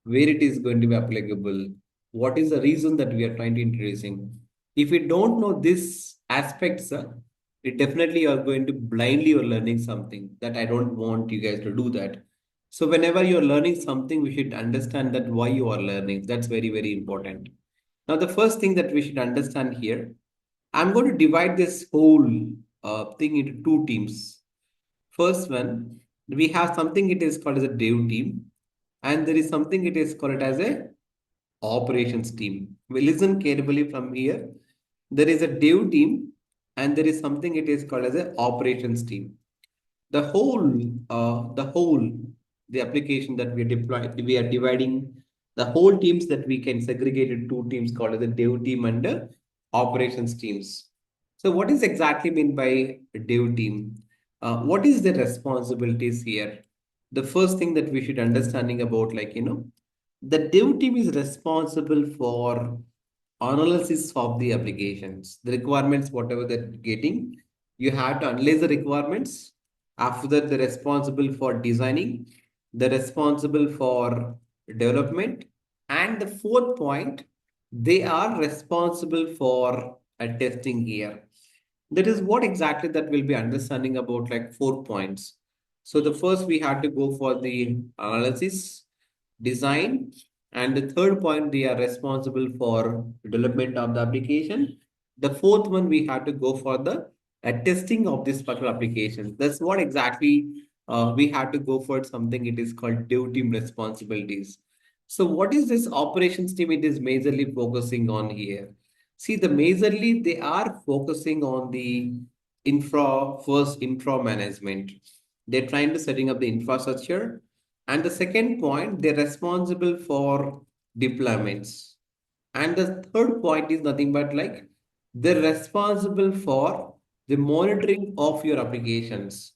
where it is going to be applicable, what is the reason that we are trying to introducing. If you don't know this aspects, it definitely you are going to blindly you're learning something that I don't want you guys to do that. So whenever you're learning something, we should understand that why you are learning. That's very, very important. Now, the first thing that we should understand here, I'm going to divide this whole thing into two teams. First one, we have something it is called as a dev team, and there is something it is called as a operations team. We listen carefully from here. There is a dev team, and there is something it is called as a operations team. The application that we deploy, we are dividing the whole teams that we can segregate into two teams called as the dev team and the operations teams. So what is exactly meant by dev team? What is the responsibilities here? The first thing that we should understanding about, like, the dev team is responsible for analysis of the applications, the requirements, whatever they're getting. You have to analyze the requirements. After that, they're responsible for designing, they're responsible for development. And the fourth point, they are responsible for a testing here. That is what exactly that will be understanding about like 4 points. So the first we had to go for the analysis, design, and the third point they are responsible for development of the application. The fourth one we had to go for the testing of this particular application. That's what exactly we had to go for something it is called dev team responsibilities. So what is this operations team it is majorly focusing on here? See, the majorly they are focusing on the infra management. They're trying to setting up the infrastructure. And the second point, they're responsible for deployments. And the third point is nothing but like they're responsible for the monitoring of your applications.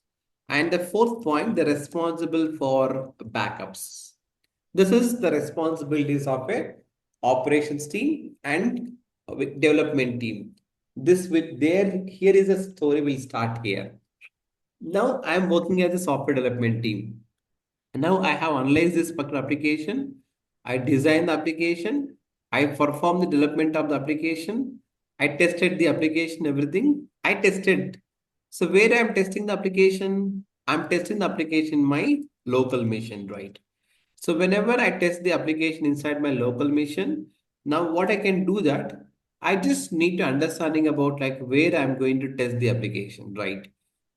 And the fourth point, they're responsible for backups. This is the responsibilities of a operations team and development team. Here is a story will start here. Now I'm working as a software development team. Now I have analyzed this particular application. I designed the application. I performed the development of the application. I tested the application, everything. I tested. So where I'm testing the application, I'm testing the application in my local machine, right? So whenever I test the application inside my local machine, now what I can do that, I just need to understanding about like where I'm going to test the application, right?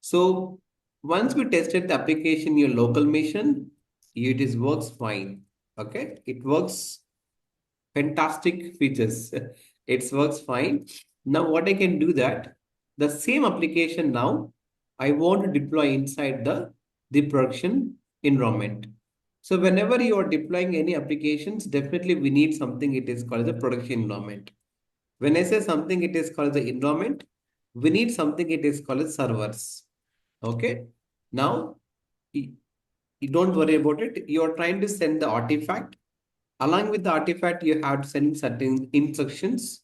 So once we tested the application in your local machine, it is works fine. Okay, it works fantastic features. It works fine. Now what I can do that, the same application now, I want to deploy inside the production environment. So whenever you are deploying any applications, definitely we need something it is called the production environment. When I say something it is called the environment, we need something it is called as servers. Okay. Now, you don't worry about it. You are trying to send the artifact. Along with the artifact, you have to send certain instructions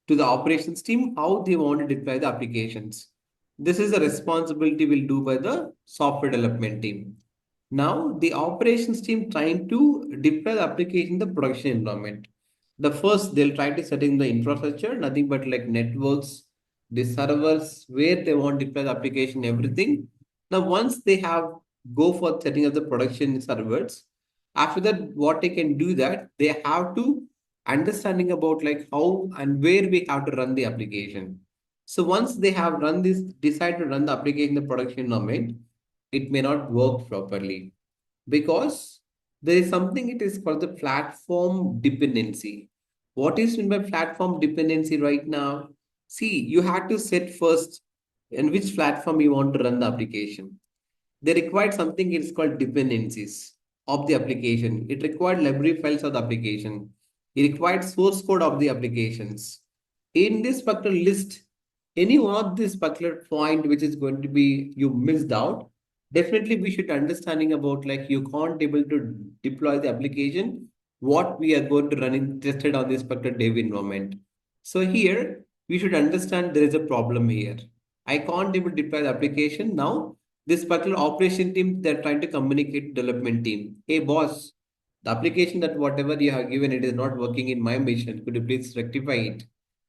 to the operations team how they want to deploy the applications. This is a responsibility will do by the software development team. Now the operations team trying to deploy the application in the production environment. The first they'll try to set in the infrastructure, nothing but like networks, the servers, where they want to deploy the application, everything. Now once they have go for setting up the production servers, after that what they can do that they have to understanding about like how and where we have to run the application. So once they have run this, decide to run the application in the production environment, it may not work properly because there is something it is called the platform dependency. What is meant by platform dependency right now? See, you have to set first in which platform you want to run the application. They required something it's called dependencies of the application. It required library files of the application. It required source code of the applications. In this particular list, any one of this particular point which is going to be you missed out, definitely we should understanding about like you can't able to deploy the application what we are going to run in tested on this particular dev environment. So here we should understand there is a problem here. I can't able to deploy the application now. This particular operation team, they're trying to communicate to development team. Hey boss, the application that whatever you have given, it is not working in my mission. Could you please rectify it?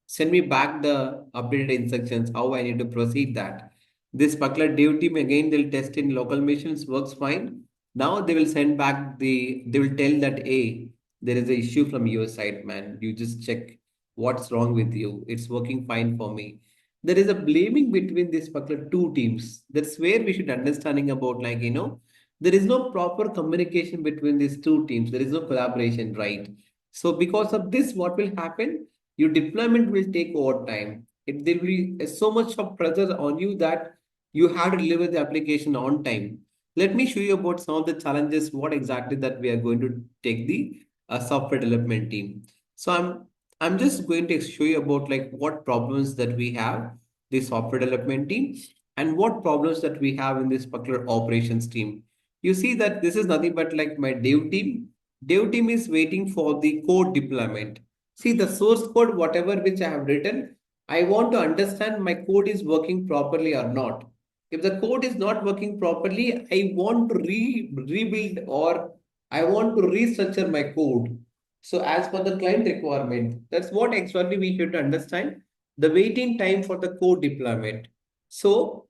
Send me back the updated instructions, how I need to proceed that. This particular dev team, again, they'll test in local missions, works fine. Now they will send back they will tell that, hey, there is an issue from your side, man. You just check what's wrong with you. It's working fine for me. There is a blaming between these particular two teams. That's where we should understanding about like, there is no proper communication between these two teams. There is no collaboration, right? So because of this, what will happen? Your deployment will take over time. There will be so much of pressure on you that you have to deliver the application on time. Let me show you about some of the challenges, what exactly that we are going to take the software development team. So I'm just going to show you about like what problems that we have, the software development team, and what problems that we have in this particular operations team. You see that this is nothing but like my dev team. Dev team is waiting for the code deployment. See the source code, whatever which I have written, I want to understand my code is working properly or not. If the code is not working properly, I want to rebuild or I want to restructure my code. So as per the client requirement, that's what actually we should understand the waiting time for the code deployment. So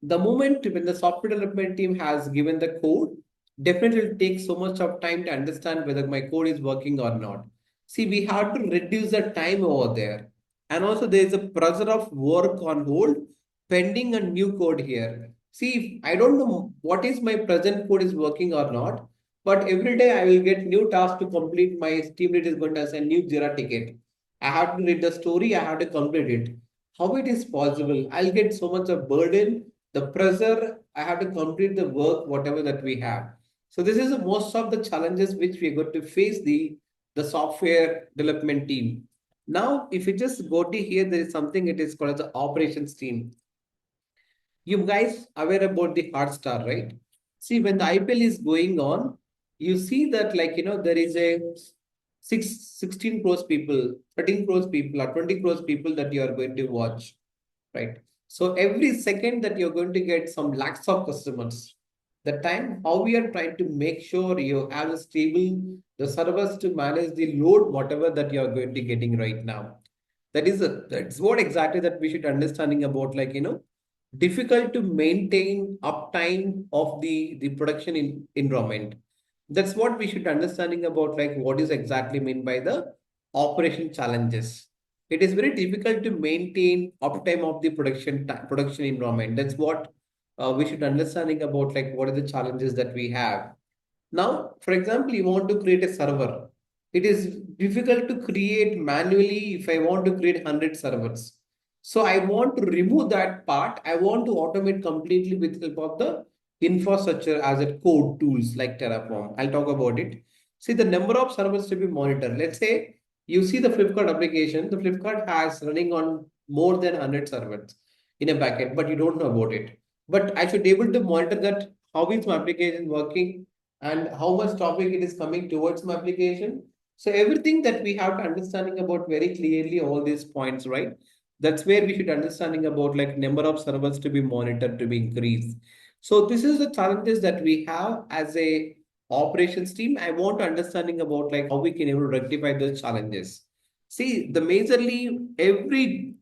the moment when the software development team has given the code, definitely will take so much of time to understand whether my code is working or not. See, we have to reduce the time over there. And also there is a pressure of work on hold pending a new code here. See, I don't know what is my present code is working or not, but every day I will get new task to complete. My team lead is going to assign new Jira ticket. I have to read the story, I have to complete it. How it is possible? I'll get so much of burden, the pressure, I have to complete the work, whatever that we have. So this is most of the challenges which we are going to face the software development team. Now, if you just go to here, there is something it is called as the operations team. You guys aware about the hard star, right? See, when the IPL is going on, you see that like, there is a 16 crores people, 13 crores people, or 20 crores people that you are going to watch, right? So every second that you're going to get some lakhs of customers, the time how we are trying to make sure you have a stable the servers to manage the load, whatever that you are going to getting right now. That's what exactly that we should understanding about, like, difficult to maintain uptime of the production environment. That's what we should understanding about, like what is exactly meant by the operation challenges. It is very difficult to maintain uptime of the production environment. That's what we should understanding about, like what are the challenges that we have. Now, for example, you want to create a server. It is difficult to create manually if I want to create 100 servers. So I want to remove that part. I want to automate completely with help of the infrastructure as a code tools like Terraform. I'll talk about it. See the number of servers to be monitored. Let's say you see the Flipkart application. The Flipkart has running on more than 100 servers in a backend, but you don't know about it. But I should be able to monitor that how is my application working and how much traffic it is coming towards my application. So everything that we have to understanding about very clearly all these points, right? That's where we should understanding about like number of servers to be monitored to be increased. So this is the challenges that we have as a operations team. I want to understanding about like how we can able to rectify those challenges. See, the majorly every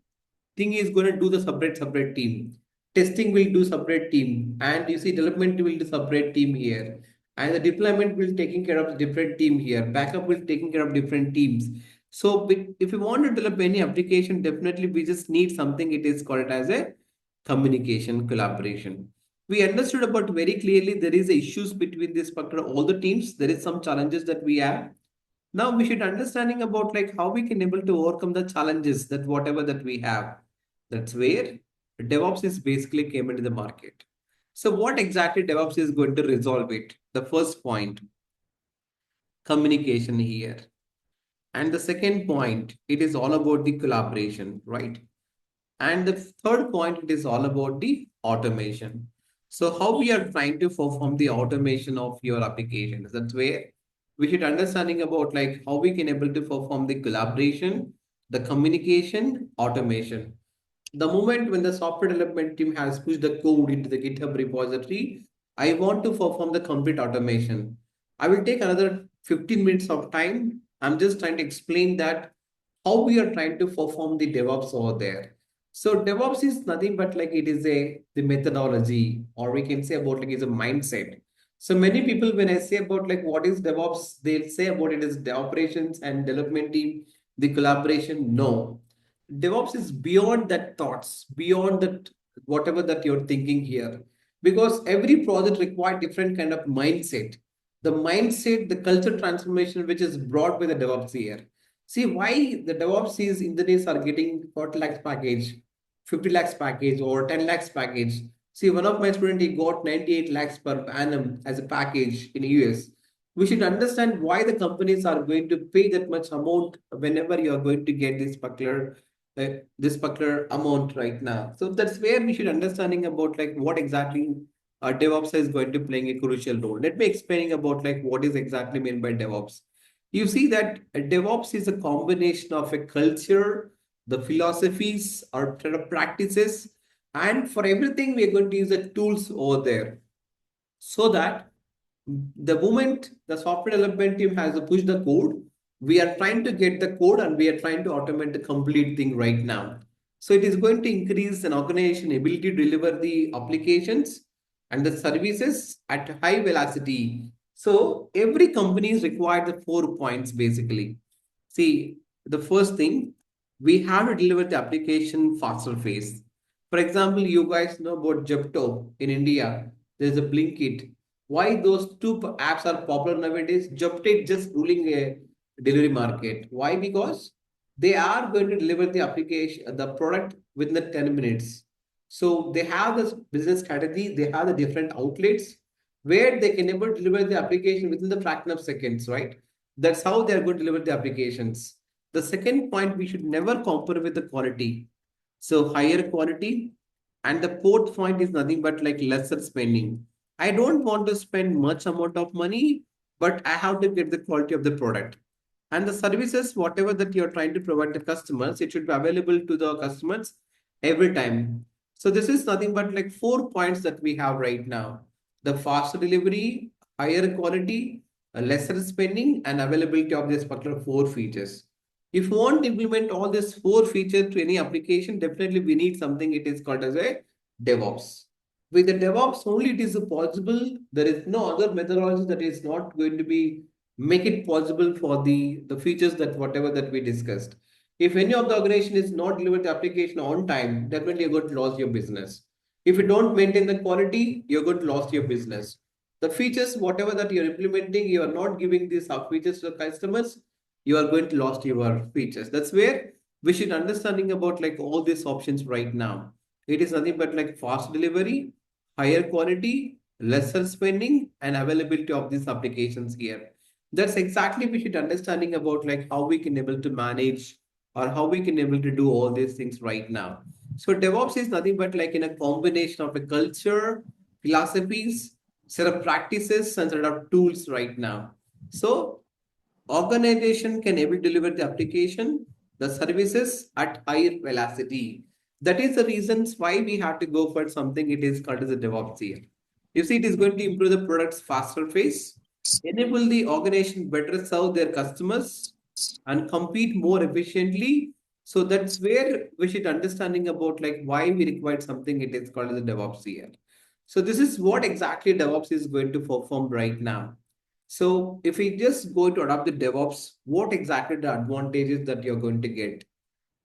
thing is going to do the separate team. Testing will do separate team, and you see development will do separate team here, and the deployment will taking care of the different team here. Backup will taking care of different teams. So if you want to develop any application, definitely we just need something. It is called as a communication collaboration. We understood about very clearly there is issues between this particular all the teams. There is some challenges that we have. Now we should understanding about like how we can able to overcome the challenges that whatever that we have. That's where DevOps is basically came into the market. So what exactly DevOps is going to resolve it? The first point, communication here. And the second point, it is all about the collaboration, right? And the third point, it is all about the automation. So how we are trying to perform the automation of your applications. That's where we should understanding about like how we can able to perform the collaboration, the communication, automation. The moment when the software development team has pushed the code into the GitHub repository, I want to perform the complete automation. I will take another 15 minutes of time. I'm just trying to explain that how we are trying to perform the DevOps over there. So DevOps is nothing but like it is the methodology, or we can say about like it's a mindset. So many people, when I say about like what is DevOps, they'll say about it is the operations and development team, the collaboration. No, DevOps is beyond that thoughts, beyond that whatever that you're thinking here, because every project requires different kind of mindset. The mindset, the culture transformation, which is brought by the DevOps here. See why the DevOps is engineers are getting 40 lakhs package, 50 lakhs package, or 10 lakhs package. See, one of my student he got 98 lakhs per annum as a package in US. We should understand why the companies are going to pay that much amount whenever you are going to get this particular amount right now. So that's where we should understanding about like what exactly DevOps is going to playing a crucial role. Let me explaining about like what is exactly meant by DevOps. You see that DevOps is a combination of a culture, the philosophies or practices, and for everything we are going to use the tools over there, so that the moment the software development team has to push the code, we are trying to get the code and we are trying to automate the complete thing right now. So it is going to increase an organization ability to deliver the applications and the services at high velocity. So every company is required the 4 points basically. See, the first thing, we have to deliver the application faster phase. For example, you guys know about Jepto in India. There's a Blinkit. Why those two apps are popular nowadays? Jepto just ruling a delivery market. Why? Because they are going to deliver the application, the product within the 10 minutes. So they have this business strategy. They have the different outlets where they can able to deliver the application within the fraction of seconds, right? That's how they are going to deliver the applications. The second point, we should never compare with the quality. So higher quality. And the fourth point is nothing but like lesser spending. I don't want to spend much amount of money, but I have to get the quality of the product. And the services, whatever that you're trying to provide to customers, it should be available to the customers every time. So this is nothing but like 4 points that we have right now. The faster delivery, higher quality, lesser spending, and availability of this particular 4 features. If you want to implement all these 4 features to any application, definitely we need something, it is called as a DevOps. With the DevOps only it is possible. There is no other methodology that is not going to be make it possible for the features that whatever that we discussed. If any of the organization is not delivered the application on time, definitely you're going to lose your business. If you don't maintain the quality, you're going to lose your business. The features, whatever that you're implementing, you are not giving these sub features to the customers, you are going to lose your features. That's where we should understanding about like all these options right now. It is nothing but like fast delivery, higher quality, lesser spending, and availability of these applications here. That's exactly we should understanding about like how we can able to manage or how we can able to do all these things right now. So DevOps is nothing but like in a combination of a culture, philosophies, set of practices, and set of tools right now. So organization can able to deliver the application, the services at higher velocity. That is the reasons why we have to go for something it is called as a DevOps here. You see, it is going to improve the product's faster pace, enable the organization better serve their customers, and compete more efficiently. So that's where we should understanding about like why we require something it is called as a DevOps here. So this is what exactly DevOps is going to perform right now. So if we just go to adopt the DevOps, what exactly the advantages that you're going to get?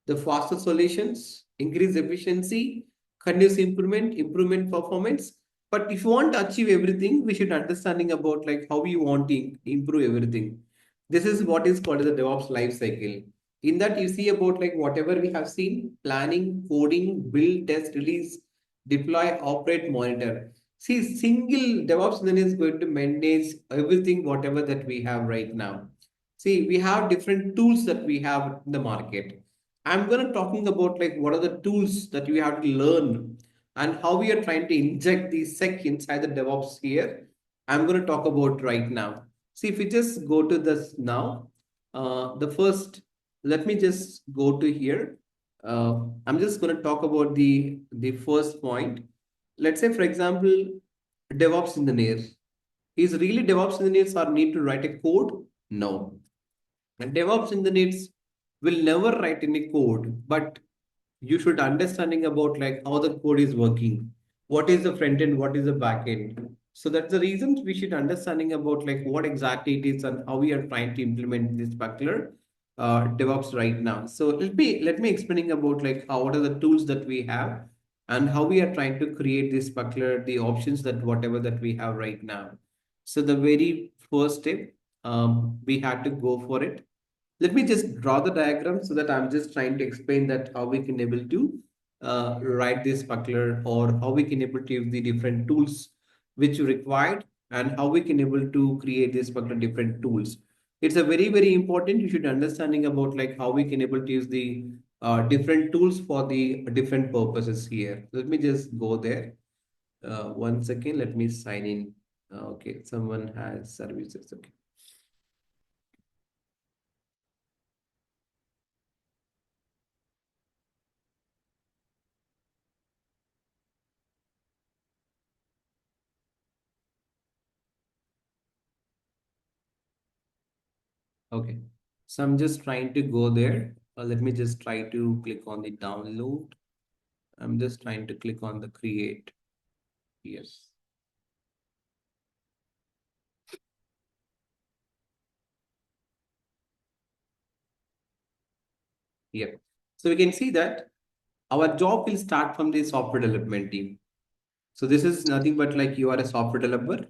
The faster solutions, increase efficiency, continuous improvement performance. But if you want to achieve everything, we should understanding about like how you want to improve everything. This is what is called as the DevOps life cycle. In that you see about like whatever we have seen, planning, coding, build, test, release, deploy, operate, monitor. See, single DevOps then is going to manage everything, whatever that we have right now. See, we have different tools that we have in the market. I'm going to talking about like what are the tools that we have to learn and how we are trying to inject the sec inside the DevOps here. I'm going to talk about right now. See, if we just go to this now, the first, let me just go to here. I'm just going to talk about the first point. Let's say, for example, DevOps engineer. Is really DevOps engineers are need to write a code? No. And DevOps engineers will never write any code, but you should understanding about like how the code is working. What is the front end? What is the back end? So that's the reason we should understanding about like what exactly it is and how we are trying to implement this particular DevOps right now. So let me explaining about like how what are the tools that we have and how we are trying to create this particular the options that whatever that we have right now. So the very first step, we had to go for it. Let me just draw the diagram so that I'm just trying to explain that how we can able to write this particular or how we can able to use the different tools which you required and how we can able to create this particular different tools. It's a very, very important. You should understanding about like how we can able to use the different tools for the different purposes here. Let me just go there. 1 second. Let me sign in. Okay, someone has services. Okay. Okay, so I'm just trying to go there. Let me just try to click on the download. I'm just trying to click on the create. Yes. Yep. So we can see that our job will start from the software development team. So this is nothing but like you are a software developer.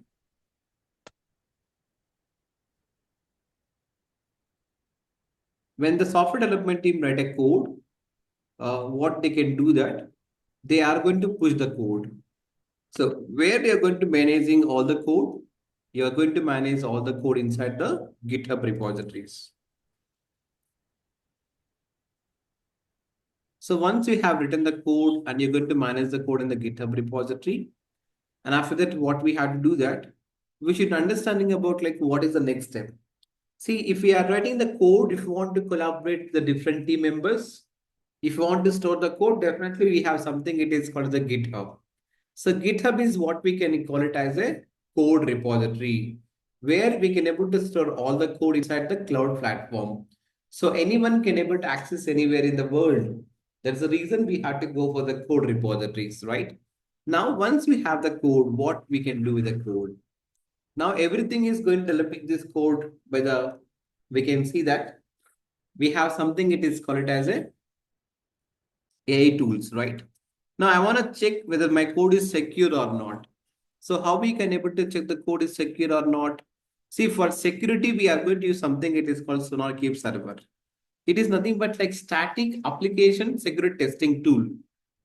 When the software development team write a code, what they can do that they are going to push the code. So where they are going to managing all the code, you are going to manage all the code inside the GitHub repositories. So once you have written the code and you're going to manage the code in the GitHub repository, and after that, what we have to do that, we should understanding about like what is the next step. See, if we are writing the code, if you want to collaborate with the different team members, if you want to store the code, definitely we have something, it is called the GitHub. So GitHub is what we can call it as a code repository, where we can able to store all the code inside the cloud platform. So anyone can able to access anywhere in the world. That's the reason we have to go for the code repositories, right? Now, once we have the code, what we can do with the code? Now everything is going to developing this code by the, we can see that we have something, it is called as a AI tools, right? Now I want to check whether my code is secure or not. So how we can able to check the code is secure or not? See, for security, we are going to use something, it is called SonarQube server. It is nothing but like static application security testing tool,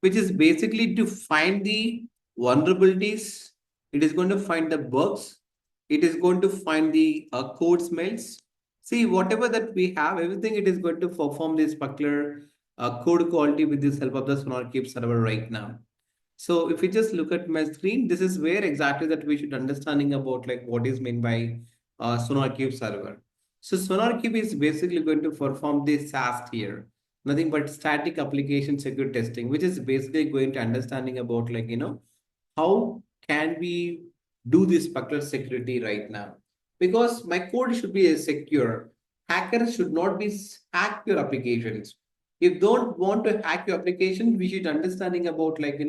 which is basically to find the vulnerabilities. It is going to find the bugs. It is going to find the code smells. See, whatever that we have, everything it is going to perform this particular code quality with this help of the SonarQube server right now. So if you just look at my screen, this is where exactly that we should understanding about like what is meant by SonarQube server. So SonarQube is basically going to perform this SAST here, nothing but static application security testing, which is basically going to understanding about like, how can we do this particular security right now? Because my code should be secure. Hackers should not be hack your applications. If don't want to hack your application, we should understanding about like,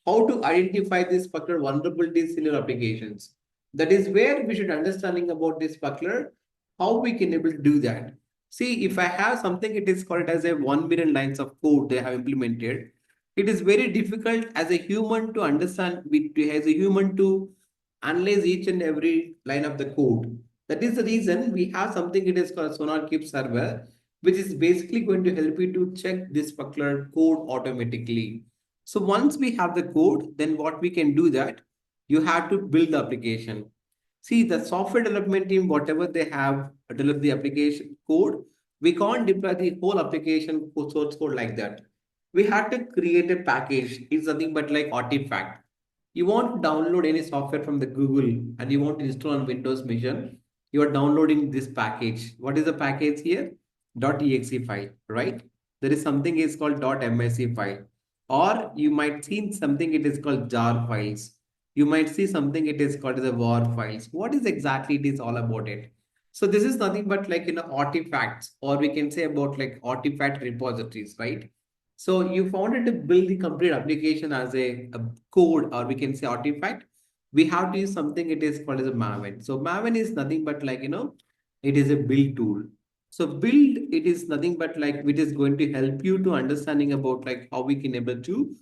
how to identify these particular vulnerabilities in your applications. That is where we should understanding about this particular, how we can able to do that. See, if I have something, it is called as a 1 million lines of code they have implemented. It is very difficult as a human to understand, as a human to analyze each and every line of the code. That is the reason we have something, it is called SonarQube server, which is basically going to help you to check this particular code automatically. So once we have the code, then what we can do that, you have to build the application. See, the software development team, whatever they have developed the application code, we can't deploy the whole application source code like that. We had to create a package. It's nothing but like artifact. You want to download any software from the Google and you want to install on Windows machine, you are downloading this package. What is the package here? .exe file, right? There is something is called .msc file, or you might see something it is called jar files. You might see something it is called the war files. What is exactly it is all about it? So this is nothing but like artifacts, or we can say about like artifact repositories, right? So you wanted to build the complete application as a code, or we can say artifact. We have to use something it is called as a Maven. So Maven is nothing but like, it is a build tool. So build, it is nothing but like, which is going to help you to understanding about like how we can able to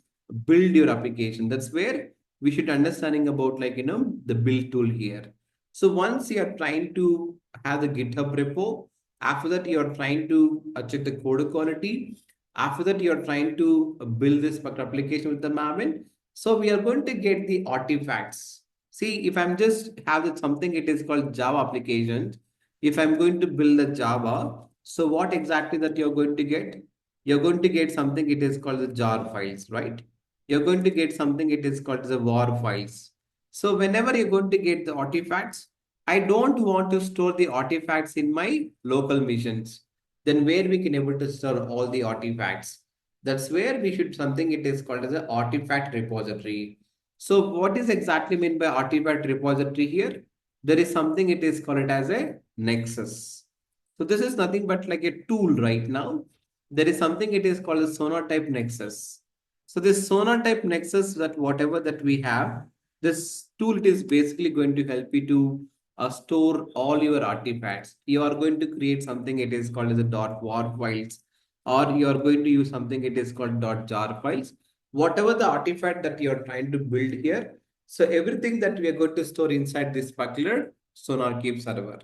build your application. That's where we should understanding about like, the build tool here. So once you are trying to have the GitHub repo, after that you are trying to check the code quality. After that, you're trying to build this application with the Maven. So we are going to get the artifacts. See, if I'm just have something, it is called Java application. If I'm going to build a Java, so what exactly that you're going to get? You're going to get something, it is called the jar files, right? You're going to get something, it is called the war files. So whenever you're going to get the artifacts, I don't want to store the artifacts in my local missions. Then where we can able to store all the artifacts? That's where we should something, it is called as an artifact repository. So what is exactly meant by artifact repository here? There is something, it is called as a nexus. So this is nothing but like a tool right now. There is something, it is called a sonar type nexus. So this sonar type nexus, that whatever that we have, this tool, it is basically going to help you to store all your artifacts. You are going to create something, it is called as a .war files, or you are going to use something, it is called .jar files. Whatever the artifact that you are trying to build here, so everything that we are going to store inside this particular SonarQube server.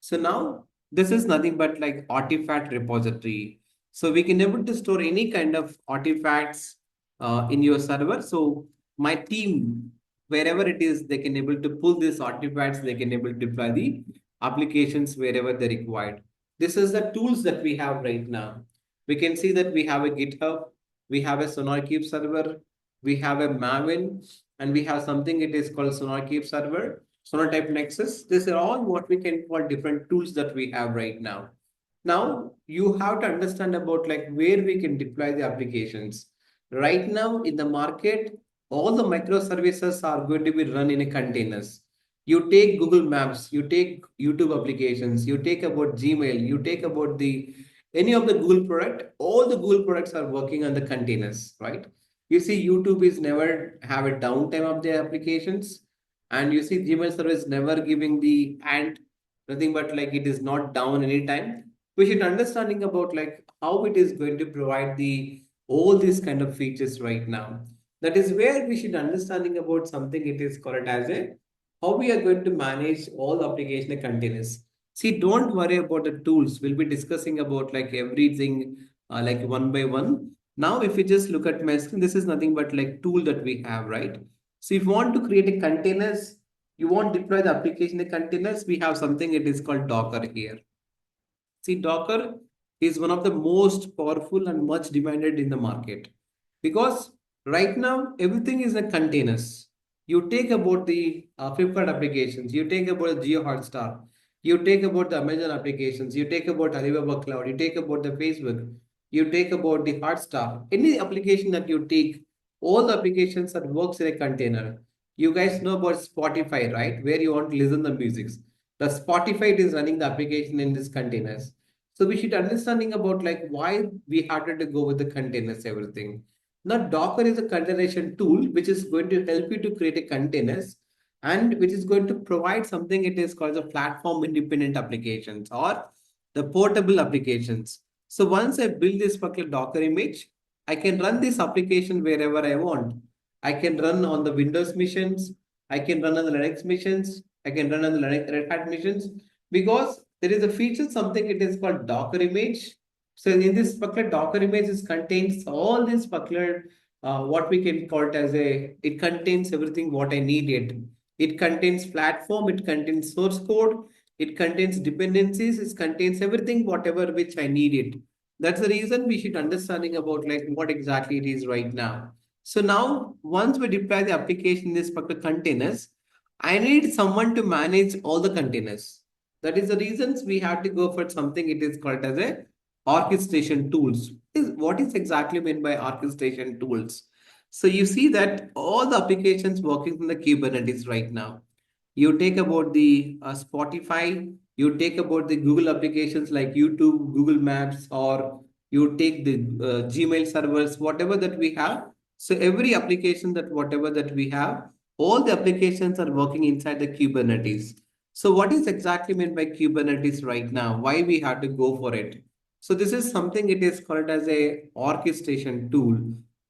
So now this is nothing but like artifact repository. So we can able to store any kind of artifacts in your server. So my team, wherever it is, they can able to pull these artifacts, they can able to deploy the applications wherever they required. This is the tools that we have right now. We can see that we have a GitHub, we have a SonarQube server, we have a Maven, and we have something, it is called SonarQube server. Sonotype Nexus. These are all what we can call different tools that we have right now. Now you have to understand about like where we can deploy the applications. Right now in the market, all the microservices are going to be run in a containers. You take Google Maps, you take YouTube applications, you take about Gmail, you take about the any of the Google product, all the Google products are working on the containers, right? You see, YouTube is never have a downtime of their applications, and you see Gmail service never giving the and nothing but like it is not down anytime. We should understanding about like how it is going to provide the all these kind of features right now. That is where we should understanding about something it is called as a how we are going to manage all application containers. See, don't worry about the tools. We'll be discussing about like everything like one by one. Now, if you just look at my screen, this is nothing but like tool that we have, right? So if you want to create a containers, you want to deploy the application in containers, we have something it is called Docker here. See, Docker is one of the most powerful and much demanded in the market because right now everything is in containers. You take about the Flipkart applications, you take about the Geo Hotstar, you take about the Amazon applications, you take about Alibaba Cloud, you take about the Facebook, you take about the Hotstar. Any application that you take, all the applications that works in a container. You guys know about Spotify, right? Where you want to listen the music. The Spotify is running the application in these containers. So we should understanding about like why we had to go with the containers, everything. Now Docker is a containerization tool which is going to help you to create a containers and which is going to provide something it is called the platform independent applications or the portable applications. So once I build this particular Docker image, I can run this application wherever I want. I can run on the Windows machines. I can run on the Linux machines. I can run on the Linux Red Hat machines because there is a feature something it is called Docker image. So in this particular Docker image, it contains all this particular what we can call it as a it contains everything what I needed. It contains platform, it contains source code, it contains dependencies, it contains everything whatever which I needed. That's the reason we should understanding about like what exactly it is right now. So now once we deploy the application in this particular containers, I need someone to manage all the containers. That is the reasons we have to go for something it is called as a orchestration tools. What is exactly meant by orchestration tools? So you see that all the applications working in the Kubernetes right now. You take about the Spotify, you take about the Google applications like YouTube, Google Maps, or you take the Gmail servers, whatever that we have. So every application that whatever that we have, all the applications are working inside the Kubernetes. So what is exactly meant by Kubernetes right now? Why we have to go for it? So this is something it is called as a orchestration tool,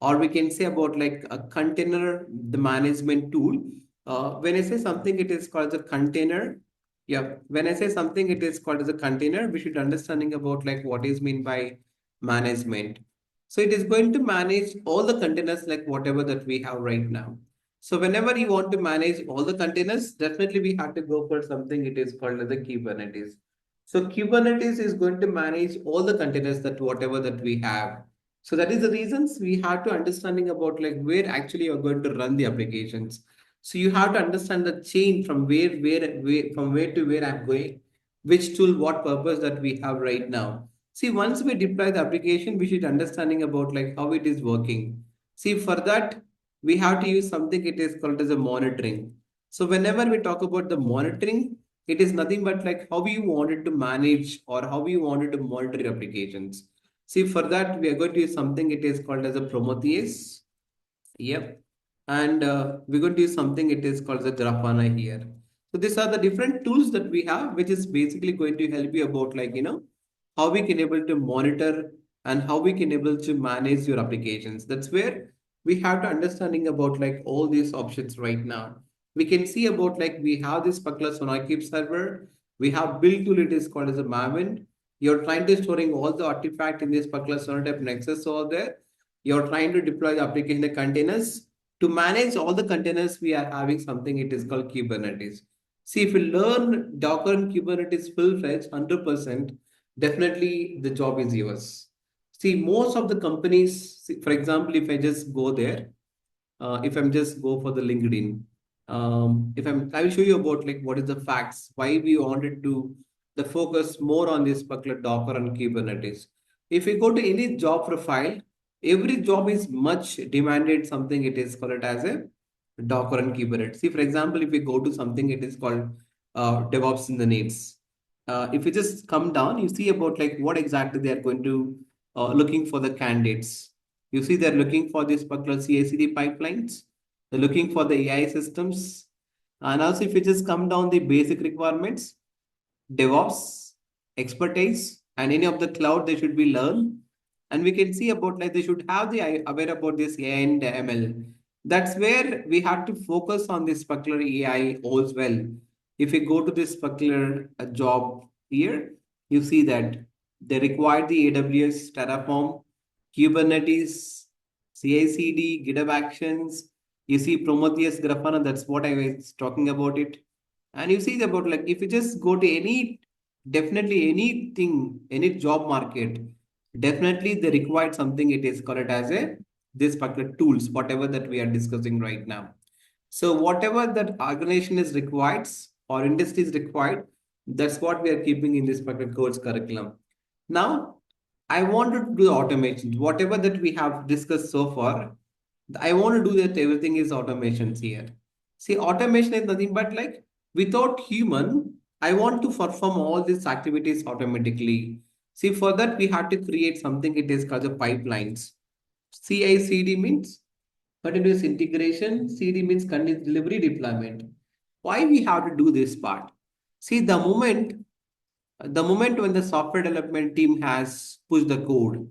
or we can say about like a container, the management tool. When I say something, it is called as a container. Yeah, when I say something, it is called as a container. We should understanding about like what is mean by management. So it is going to manage all the containers like whatever that we have right now. So whenever you want to manage all the containers, definitely we have to go for something it is called as the Kubernetes. So Kubernetes is going to manage all the containers that whatever that we have. So that is the reasons we have to understanding about like where actually you're going to run the applications. So you have to understand the chain from from where to where I'm going, which tool, what purpose that we have right now. See, once we deploy the application, we should understanding about like how it is working. See, for that, we have to use something it is called as a monitoring. So whenever we talk about the monitoring, it is nothing but like how you wanted to manage or how you wanted to monitor your applications. See, for that, we are going to use something it is called as a Prometheus. Yep. And we're going to use something it is called the Grafana here. So these are the different tools that we have, which is basically going to help you about like, how we can able to monitor and how we can able to manage your applications. That's where we have to understanding about like all these options right now. We can see about like we have this particular SonarQube server. We have built tool it is called as a Maven. You're trying to storing all the artifact in this particular Sonatype Nexus over there. You're trying to deploy the application the containers. To manage all the containers, we are having something it is called Kubernetes. See, if you learn Docker and Kubernetes full-fledged 100%, definitely the job is yours. See, most of the companies, for example, if I just go there, if I'm just go for the LinkedIn, I will show you about like what is the facts, why we wanted to the focus more on this particular Docker and Kubernetes. If you go to any job profile, every job is much demanded something it is called as a Docker and Kubernetes. See, for example, if we go to something, it is called DevOps in the names. If you just come down, you see about like what exactly they are going to looking for the candidates. You see, they're looking for this particular CI/CD pipelines. They're looking for the AI systems. And also, if you just come down the basic requirements, DevOps, expertise, and any of the cloud they should be learned. And we can see about like they should have the aware about this AI and ML. That's where we have to focus on this particular AI as well. If we go to this particular job here, you see that they require the AWS, Terraform, Kubernetes, CI/CD, GitHub Actions. You see Prometheus, Grafana. That's what I was talking about it. And you see about like if you just go to any definitely anything, any job market, definitely they require something it is called as a this particular tools, whatever that we are discussing right now. So whatever that organization is required or industry is required, that's what we are keeping in this particular course curriculum. Now, I want to do automations. Whatever that we have discussed so far, I want to do that everything is automations here. See, automation is nothing but like without human, I want to perform all these activities automatically. See, for that we have to create something it is called the pipelines. CI/CD means continuous integration. CD means continuous delivery deployment. Why we have to do this part? See, the moment when the software development team has pushed the code,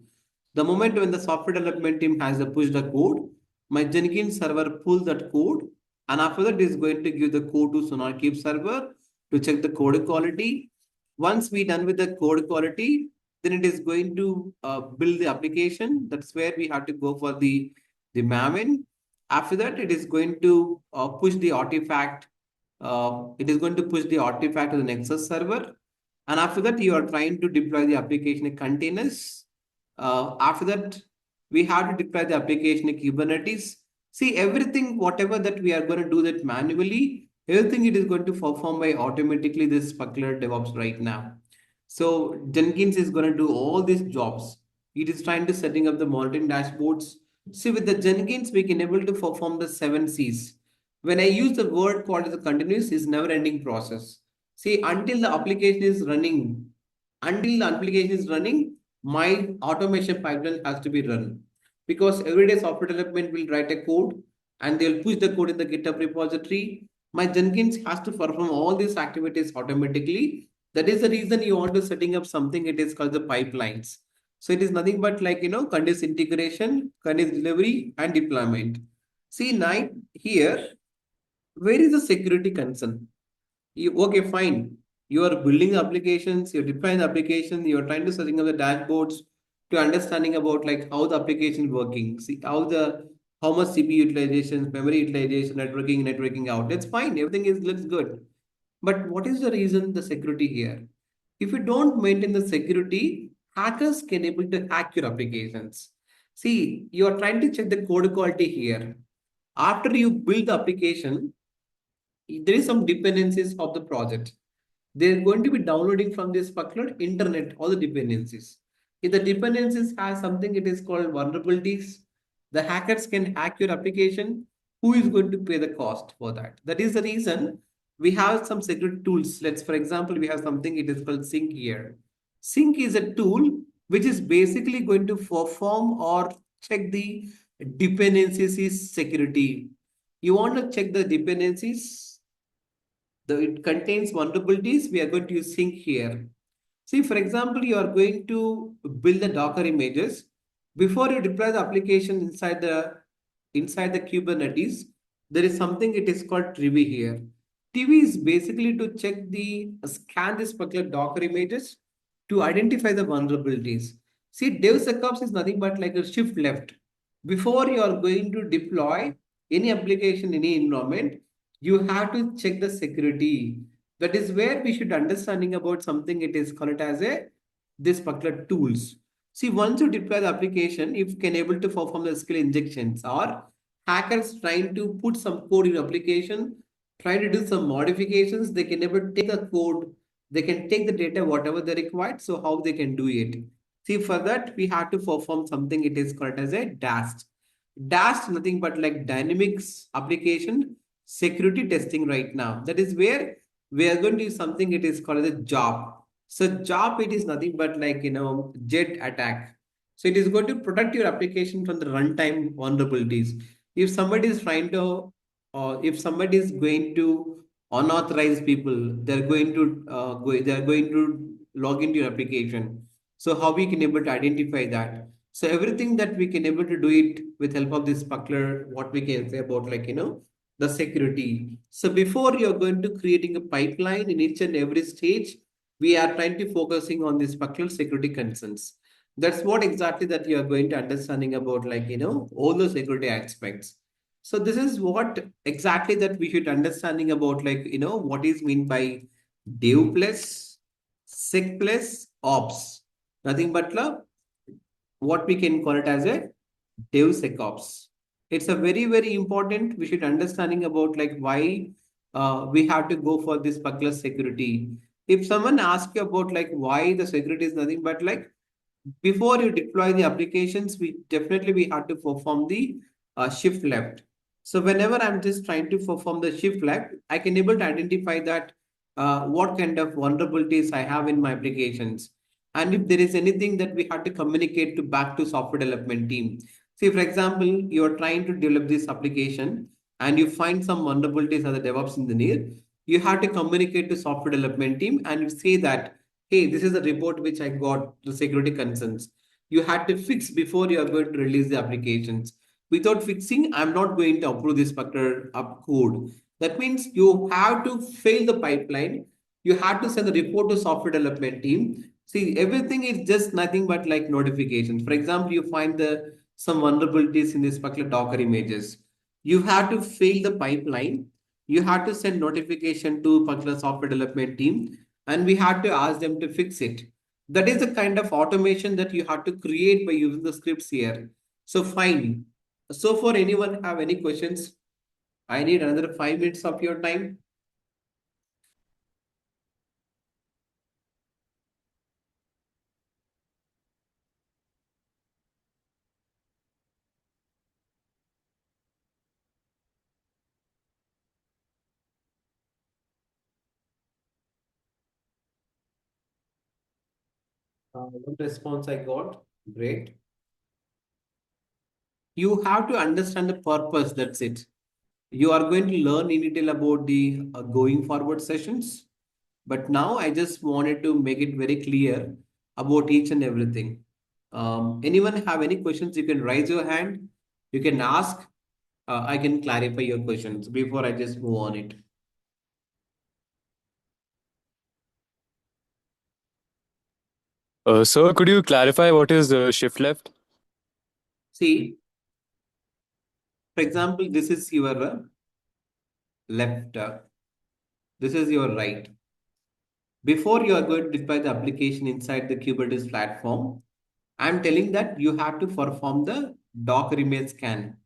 the moment when the software development team has pushed the code, my Jenkins server pulls that code, and after that is going to give the code to SonarQube server to check the code quality. Once we done with the code quality, then it is going to build the application. That's where we have to go for the Maven. After that, it is going to push the artifact. It is going to push the artifact to the Nexus server. And after that, you are trying to deploy the application in containers. After that, we have to deploy the application in Kubernetes. See, everything, whatever that we are going to do that manually, everything it is going to perform by automatically this particular DevOps right now. So Jenkins is going to do all these jobs. It is trying to setting up the monitoring dashboards. See, with the Jenkins, we can able to perform the 7 Cs. When I use the word called as a continuous, is never-ending process. See, until the application is running, my automation pipeline has to be run. Because everyday software development will write a code and they'll push the code in the GitHub repository. My Jenkins has to perform all these activities automatically. That is the reason you want to setting up something, it is called the pipelines. So it is nothing but like, continuous integration, continuous delivery and deployment. See, now here, where is the security concern? Okay, fine. You are building applications, you're deploying the application, you're trying to setting up the dashboards to understanding about like how the application working, see how much CPU utilization, memory utilization, networking out. That's fine. Everything is looks good. But what is the reason the security here? If you don't maintain the security, hackers can able to hack your applications. See, you are trying to check the code quality here. After you build the application, there is some dependencies of the project. They're going to be downloading from this particular internet all the dependencies. If the dependencies has something it is called vulnerabilities, the hackers can hack your application. Who is going to pay the cost for that? That is the reason we have some security tools. Let's, for example, we have something it is called Sync here. Sync is a tool which is basically going to perform or check the dependencies security. You want to check the dependencies, it contains vulnerabilities, we are going to use sync here. See, for example, you are going to build the Docker images. Before you deploy the application inside the Kubernetes, there is something it is called TV here. TV is basically to check scan this particular Docker images to identify the vulnerabilities. See, DevSecOps is nothing but like a shift left. Before you are going to deploy any application, any environment, you have to check the security. That is where we should understanding about something it is called as this particular tools. See, once you deploy the application, if you can able to perform the skill injections or hackers trying to put some code in application, try to do some modifications, they can never take the code, they can take the data, whatever they required. So how they can do it? See, for that, we have to perform something, it is called as a DAST. DAST, nothing but like dynamics application security testing right now. That is where we are going to do something, it is called as a job. So job, it is nothing but like, jet attack. So it is going to protect your application from the runtime vulnerabilities. If somebody is trying to, or if somebody is going to unauthorized people, they're going to log into your application. So how we can able to identify that? So everything that we can able to do it with help of this sparkler, what we can say about like, the security. So before you're going to creating a pipeline in each and every stage, we are trying to focusing on this sparkler security concerns. That's what exactly that you are going to understanding about like, all the security aspects. So this is what exactly that we should understanding about like, what is mean by dev plus, sec plus, ops. Nothing but what we can call it as a DevSecOps. It's a very, very important. We should understanding about like why we have to go for this particular security. If someone asks you about like why the security is nothing but like before you deploy the applications, we have to perform the shift left. So whenever I'm just trying to perform the shift left, I can able to identify that what kind of vulnerabilities I have in my applications. And if there is anything that we have to communicate to back to software development team. See, for example, you're trying to develop this application and you find some vulnerabilities as a DevOps engineer, you have to communicate to software development team and you say that, hey, this is a report which I got, the security concerns. You had to fix before you are going to release the applications. Without fixing, I'm not going to approve this particular up code. That means you have to fail the pipeline. You have to send a report to software development team. See, everything is just nothing but like notifications. For example, you find the some vulnerabilities in this particular Docker images. You have to fail the pipeline. You have to send notification to particular software development team and we had to ask them to fix it. That is the kind of automation that you have to create by using the scripts here. So fine. So for anyone have any questions, I need another 5 minutes of your time. What response I got? Great. You have to understand the purpose. That's it. You are going to learn in detail about the going forward sessions. But now I just wanted to make it very clear about each and everything. Anyone have any questions? You can raise your hand. You can ask. I can clarify your questions before I just move on it. Sir, could you clarify what is shift left? See, for example, this is your left. This is your right. Before you are going to deploy the application inside the Kubernetes platform, I'm telling that you have to perform the Docker image scan.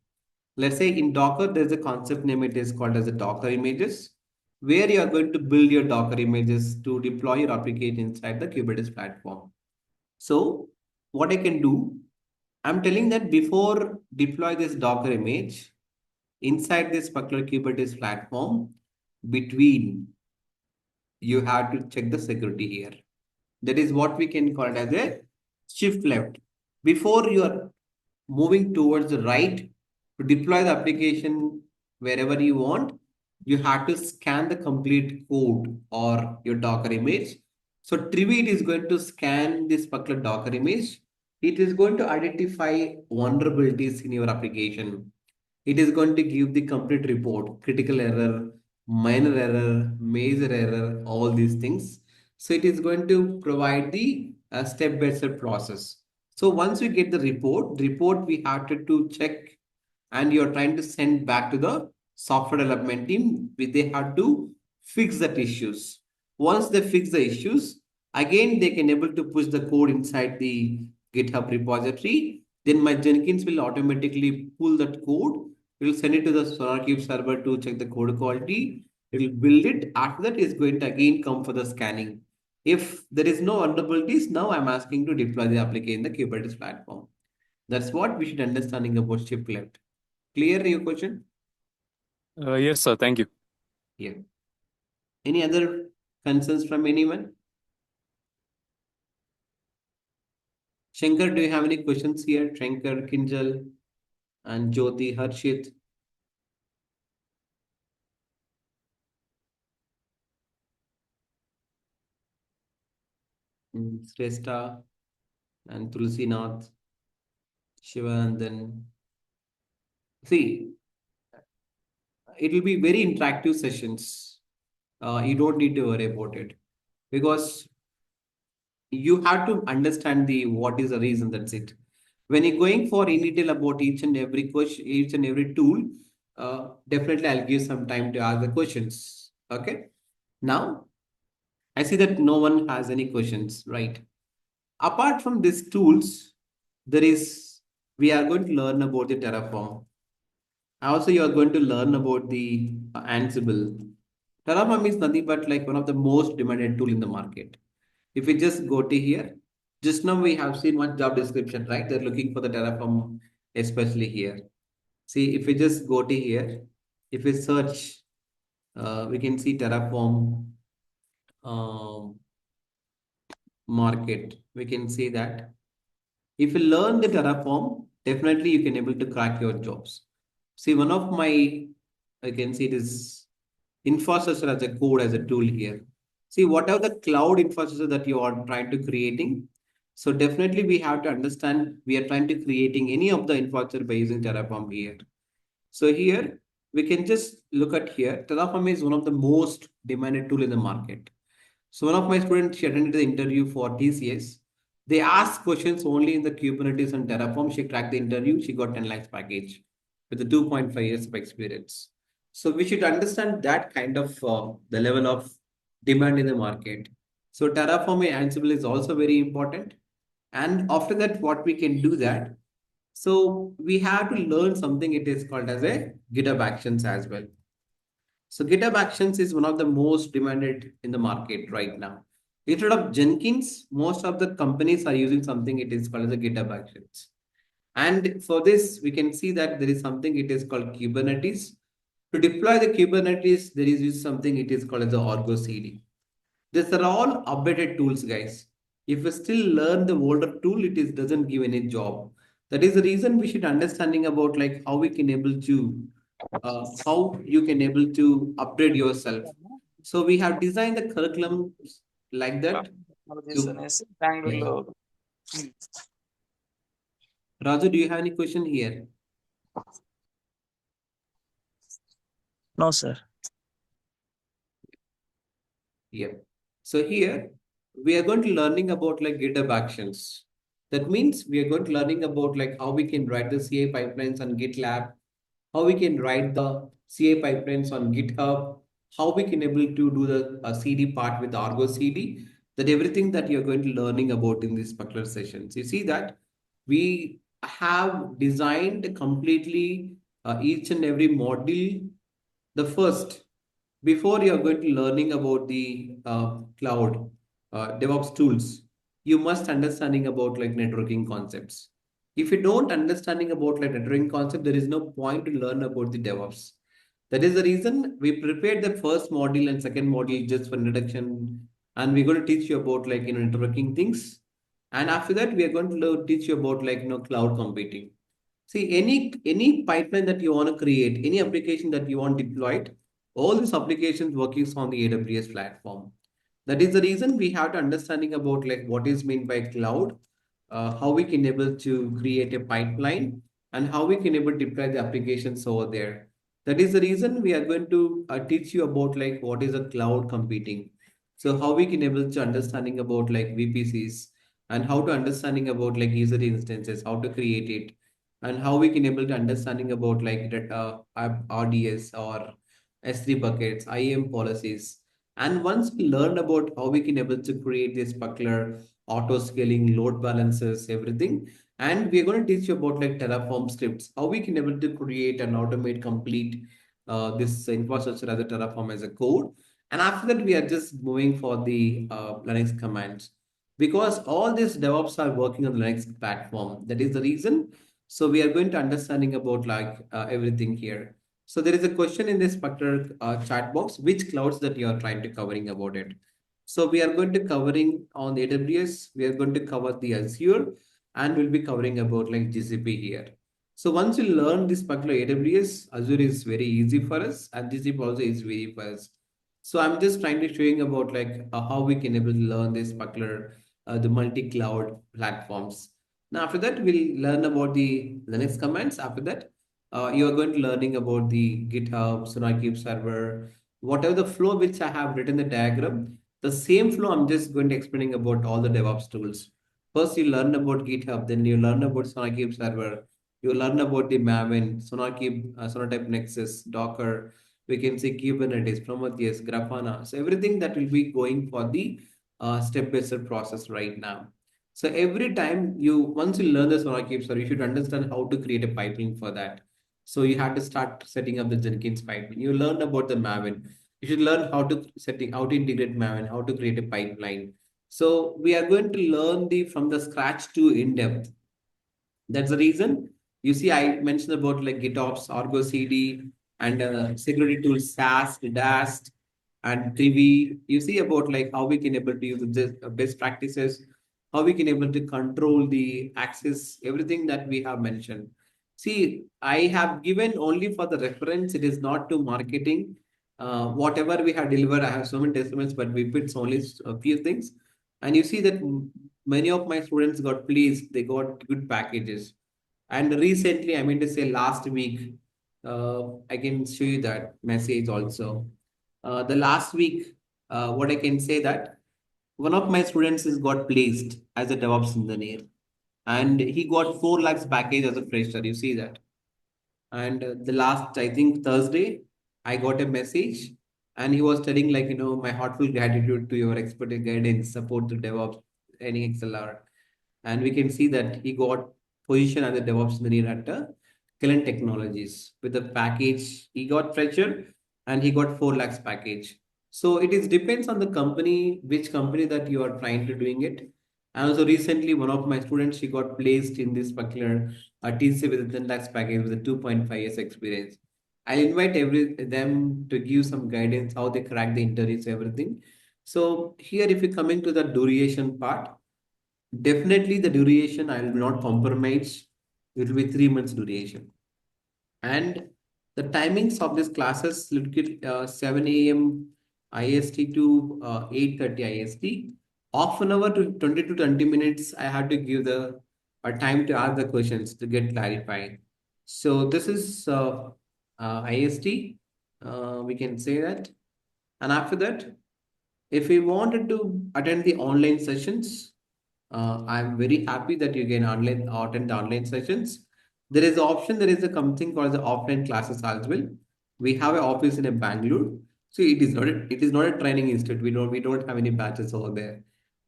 Let's say in Docker, there's a concept name, it is called as a Docker images, where you are going to build your Docker images to deploy your application inside the Kubernetes platform. So what I can do, I'm telling that before deploy this Docker image inside this particular Kubernetes platform, between you have to check the security here. That is what we can call it as a shift left. Before you are moving towards the right to deploy the application wherever you want, you have to scan the complete code or your Docker image. So Trivit is going to scan this particular Docker image. It is going to identify vulnerabilities in your application. It is going to give the complete report, critical error, minor error, major error, all these things. So it is going to provide the step-by-step process. So once we get the report we have to check and you're trying to send back to the software development team. They have to fix that issues. Once they fix the issues, again, they can able to push the code inside the GitHub repository. Then my Jenkins will automatically pull that code. It will send it to the SonarQube server to check the code quality. It will build it. After that, it's going to again come for the scanning. If there is no vulnerabilities, now I'm asking to deploy the application in the Kubernetes platform. That's what we should understanding about shift left. Clear your question? Yes, sir. Thank you. Yeah. Any other concerns from anyone? Shankar, do you have any questions here? Shankar, Kinjal, and Jyoti, Harshit. Shrestha and Tulsinath, Shiva, and then see, it will be very interactive sessions. You don't need to worry about it because you have to understand the what is the reason. That's it. When you're going for in detail about each and every question, each and every tool, definitely I'll give some time to ask the questions. Okay. Now I see that no one has any questions, right? Apart from these tools, we are going to learn about the Terraform. Also, you are going to learn about the Ansible. Terraform is nothing but like one of the most demanded tool in the market. If we just go to here, just now we have seen one job description, right? They're looking for the Terraform, especially here. See, if we just go to here, if we search, we can see Terraform um, market. We can see that if you learn the Terraform, definitely you can able to crack your jobs. See, one of my, I can see it is infrastructure as a code as a tool here. See, whatever the cloud infrastructure that you are trying to creating. So definitely we have to understand we are trying to creating any of the infrastructure by using Terraform here. So here we can just look at here. Terraform is one of the most demanded tool in the market. So one of my students, she attended the interview for TCS. They asked questions only in the Kubernetes and Terraform. She cracked the interview. She got 10 lakhs package with the 2.5 years of experience. So we should understand that kind of the level of demand in the market. So Terraform and Ansible is also very important. And after that, what we can do that. So we have to learn something. It is called as a GitHub Actions as well. So GitHub Actions is one of the most demanded in the market right now. Instead of Jenkins, most of the companies are using something it is called as a GitHub Actions. And for this, we can see that there is something it is called Kubernetes. To deploy the Kubernetes, there is something it is called as the Argo CD. These are all updated tools, guys. If you still learn the older tool, doesn't give any job. That is the reason we should understanding about like how we can able to how you can able to upgrade yourself. So we have designed the curriculum like that. Yeah. Raju, do you have any question here? No, sir. Yeah. So here we are going to learning about like GitHub Actions. That means we are going to learning about like how we can write the CI pipelines on GitLab, how we can write the CI pipelines on GitHub, how we can able to do the CD part with Argo CD. That everything that you're going to learning about in these particular sessions. You see that we have designed completely each and every module. The first, before you are going to learning about the cloud DevOps tools, you must understanding about like networking concepts. If you don't understanding about like networking concept, there is no point to learn about the DevOps. That is the reason we prepared the first module and second module just for introduction, and we're going to teach you about like networking things. And after that, we are going to teach you about like cloud computing. See, any pipeline that you want to create, any application that you want deployed, all these applications working on the AWS platform. That is the reason we have to understanding about like what is meant by cloud, how we can able to create a pipeline, and how we can able to deploy the applications over there. That is the reason we are going to teach you about like what is a cloud computing. So how we can able to understanding about like VPCs and how to understanding about like user instances, how to create it, and how we can able to understanding about like that RDS or S3 buckets, IAM policies. And once we learned about how we can able to create this particular auto scaling, load balances, everything, and we're going to teach you about like Terraform scripts, how we can able to create and automate complete this infrastructure as a Terraform as a code. And after that, we are just moving for the Linux commands because all these DevOps are working on Linux platform. That is the reason. So we are going to understanding about like everything here. So there is a question in this particular chat box, which clouds that you are trying to covering about it. So we are going to covering on the AWS, we are going to cover the Azure, and we'll be covering about like GCP here. So once you learn this particular AWS, Azure is very easy for us, and GCP also is very for us. So I'm just trying to showing about like how we can able to learn this particular the multi-cloud platforms. Now after that, we'll learn about the Linux commands. After that, you are going to learning about the GitHub, SonarQube server, whatever the flow which I have written the diagram. The same flow I'm just going to explaining about all the DevOps tools. First, you learn about GitHub, then you learn about SonarQube server. You learn about the Maven, SonarQube, Sonatype Nexus, Docker. We can say Kubernetes, Prometheus, Grafana. So everything that will be going for the step-by-step process right now. So every time once you learn the SonarQube server, you should understand how to create a pipeline for that. So you have to start setting up the Jenkins pipeline. You learn about the Maven. You should learn how to integrate Maven, how to create a pipeline. So we are going to learn from the scratch to in depth. That's the reason you see I mentioned about like GitOps, Argo CD, and security tools SAST, DAST, and Trivi. You see about like how we can able to use the best practices, how we can able to control the access, everything that we have mentioned. See, I have given only for the reference. It is not to marketing. Whatever we have delivered, I have so many testaments, but we put only a few things. And you see that many of my students got pleased. They got good packages. And recently, I mean to say last week, I can show you that message also. The last week, what I can say that one of my students is got placed as a DevOps engineer, and he got 4 lakhs package as a fresher. You see that. And the last, I think Thursday, I got a message, and he was telling like, my heartfelt gratitude to your expert guidance, support to DevOps, any XLR. And we can see that he got position as a DevOps engineer at Kellen Technologies with a package. He got fresher and he got 4 lakhs package. So it is depends on the company, which company that you are trying to doing it. And also recently, one of my students, she got placed in this particular TC with a 10 lakhs package with a 2.5 years experience. I invite them to give some guidance how they crack the interviews, everything. So here, if you coming to the duration part, definitely the duration I will not compromise. It will be 3 months duration. And the timings of these classes, look at 7 a.m. IST to 8:30 IST. Half an hour to 20 to 20 minutes, I had to give the time to ask the questions to get clarified. So this is IST. We can say that. And after that, if we wanted to attend the online sessions, I'm very happy that you can attend the online sessions. There is an option. There is a something called the offline classes as well. We have an office in a Bangalore, so it is not a training institute. We don't have any batches over there.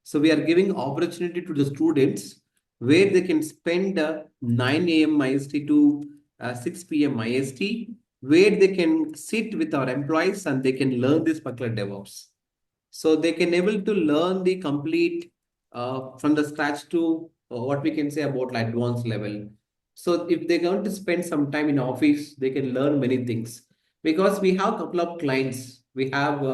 So we are giving opportunity to the students where they can spend 9 a.m. IST to 6 p.m. IST, where they can sit with our employees and they can learn this particular DevOps. So they can able to learn the complete from the scratch to what we can say about like advanced level. So if they're going to spend some time in office, they can learn many things because we have a couple of clients. We have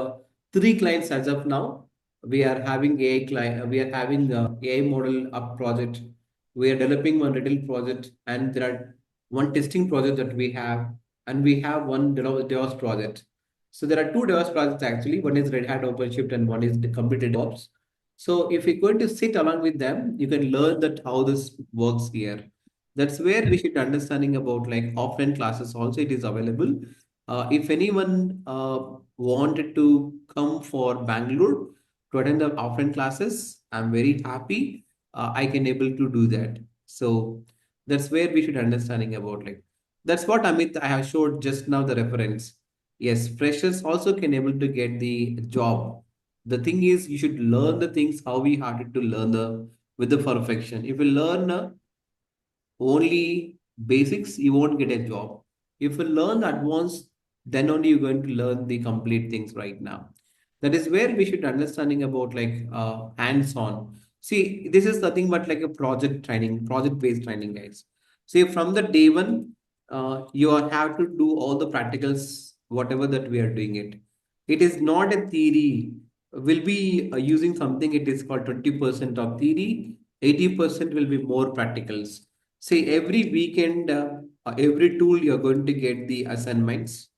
3 clients as of now. We are having AI client. We are having AI model up project. We are developing one retail project, and there are one testing project that we have, and we have one DevOps project. So there are 2 DevOps projects actually. One is Red Hat OpenShift and one is the completed DevOps. So if you're going to sit along with them, you can learn that how this works here. That's where we should understanding about like offline classes also it is available. If anyone wanted to come for Bangalore to attend the offline classes, I'm very happy. I can able to do that. So that's where we should understanding about like that's what Amit I have showed just now the reference. Yes, freshers also can able to get the job. The thing is, you should learn the things how we had to learn the with the perfection. If you learn only basics, you won't get a job. If you learn advanced, then only you're going to learn the complete things right now. That is where we should understanding about like hands-on. See, this is nothing but like a project training, project-based training, guys. See, from the day one, have to do all the practicals, whatever that we are doing it. It is not a theory. We'll be using something, it is called 20% of theory, 80% will be more practicals. See, every weekend, every tool you're going to get the assignments.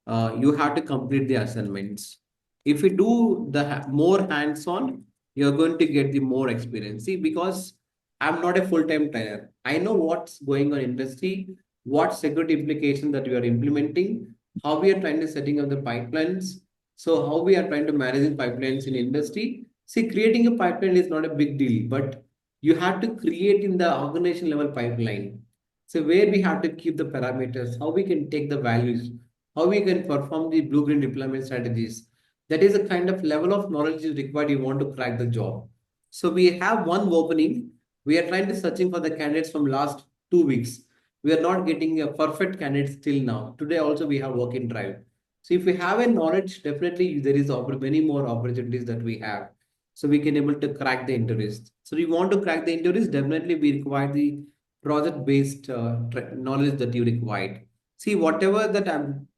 You have to complete the assignments. If you do the more hands-on, you're going to get the more experience. See, because I'm not a full-time trainer. I know what's going on in industry, what security implication that we are implementing, how we are trying to setting up the pipelines. So how we are trying to manage the pipelines in industry. See, creating a pipeline is not a big deal, but you have to create in the organization level pipeline. So where we have to keep the parameters, how we can take the values, how we can perform the blueprint deployment strategies. That is a kind of level of knowledge is required you want to crack the job. So we have one opening. We are trying to searching for the candidates from last 2 weeks. We are not getting a perfect candidate till now. Today also we have work in drive. So if we have a knowledge, definitely there is many more opportunities that we have. So we can able to crack the interviews. So we want to crack the interviews, definitely we require the project-based knowledge that you required. See, whatever that I'm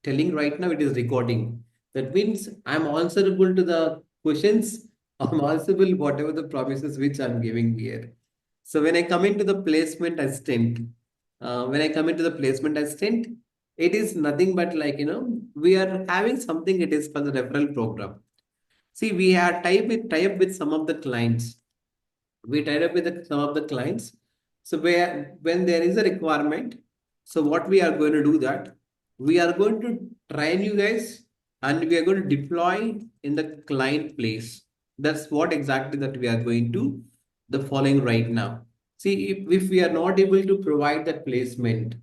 telling right now, it is recording. That means I'm answerable to the questions. I'm answerable whatever the promises which I'm giving here. So when I come into the placement assistant, it is nothing but like, we are having something, it is for the referral program. See, we are tie up with some of the clients. We tied up with some of the clients. So where when there is a requirement, so what we are going to do that we are going to train you guys and we are going to deploy in the client place. That's what exactly that we are going to the following right now. See, if we are not able to provide that placement,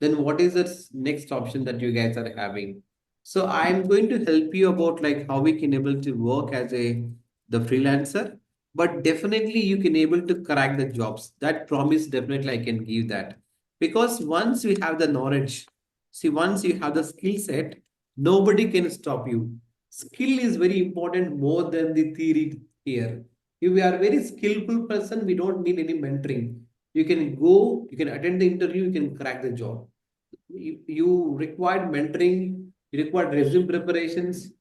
then what is the next option that you guys are having? So I'm going to help you about like how we can able to work as a the freelancer, but definitely you can able to crack the jobs. That promise definitely I can give that. Because once you have the knowledge, see, once you have the skill set, nobody can stop you. Skill is very important more than the theory here. If we are very skillful person, we don't need any mentoring. You can go, you can attend the interview, you can crack the job. You require mentoring, you require resume preparations.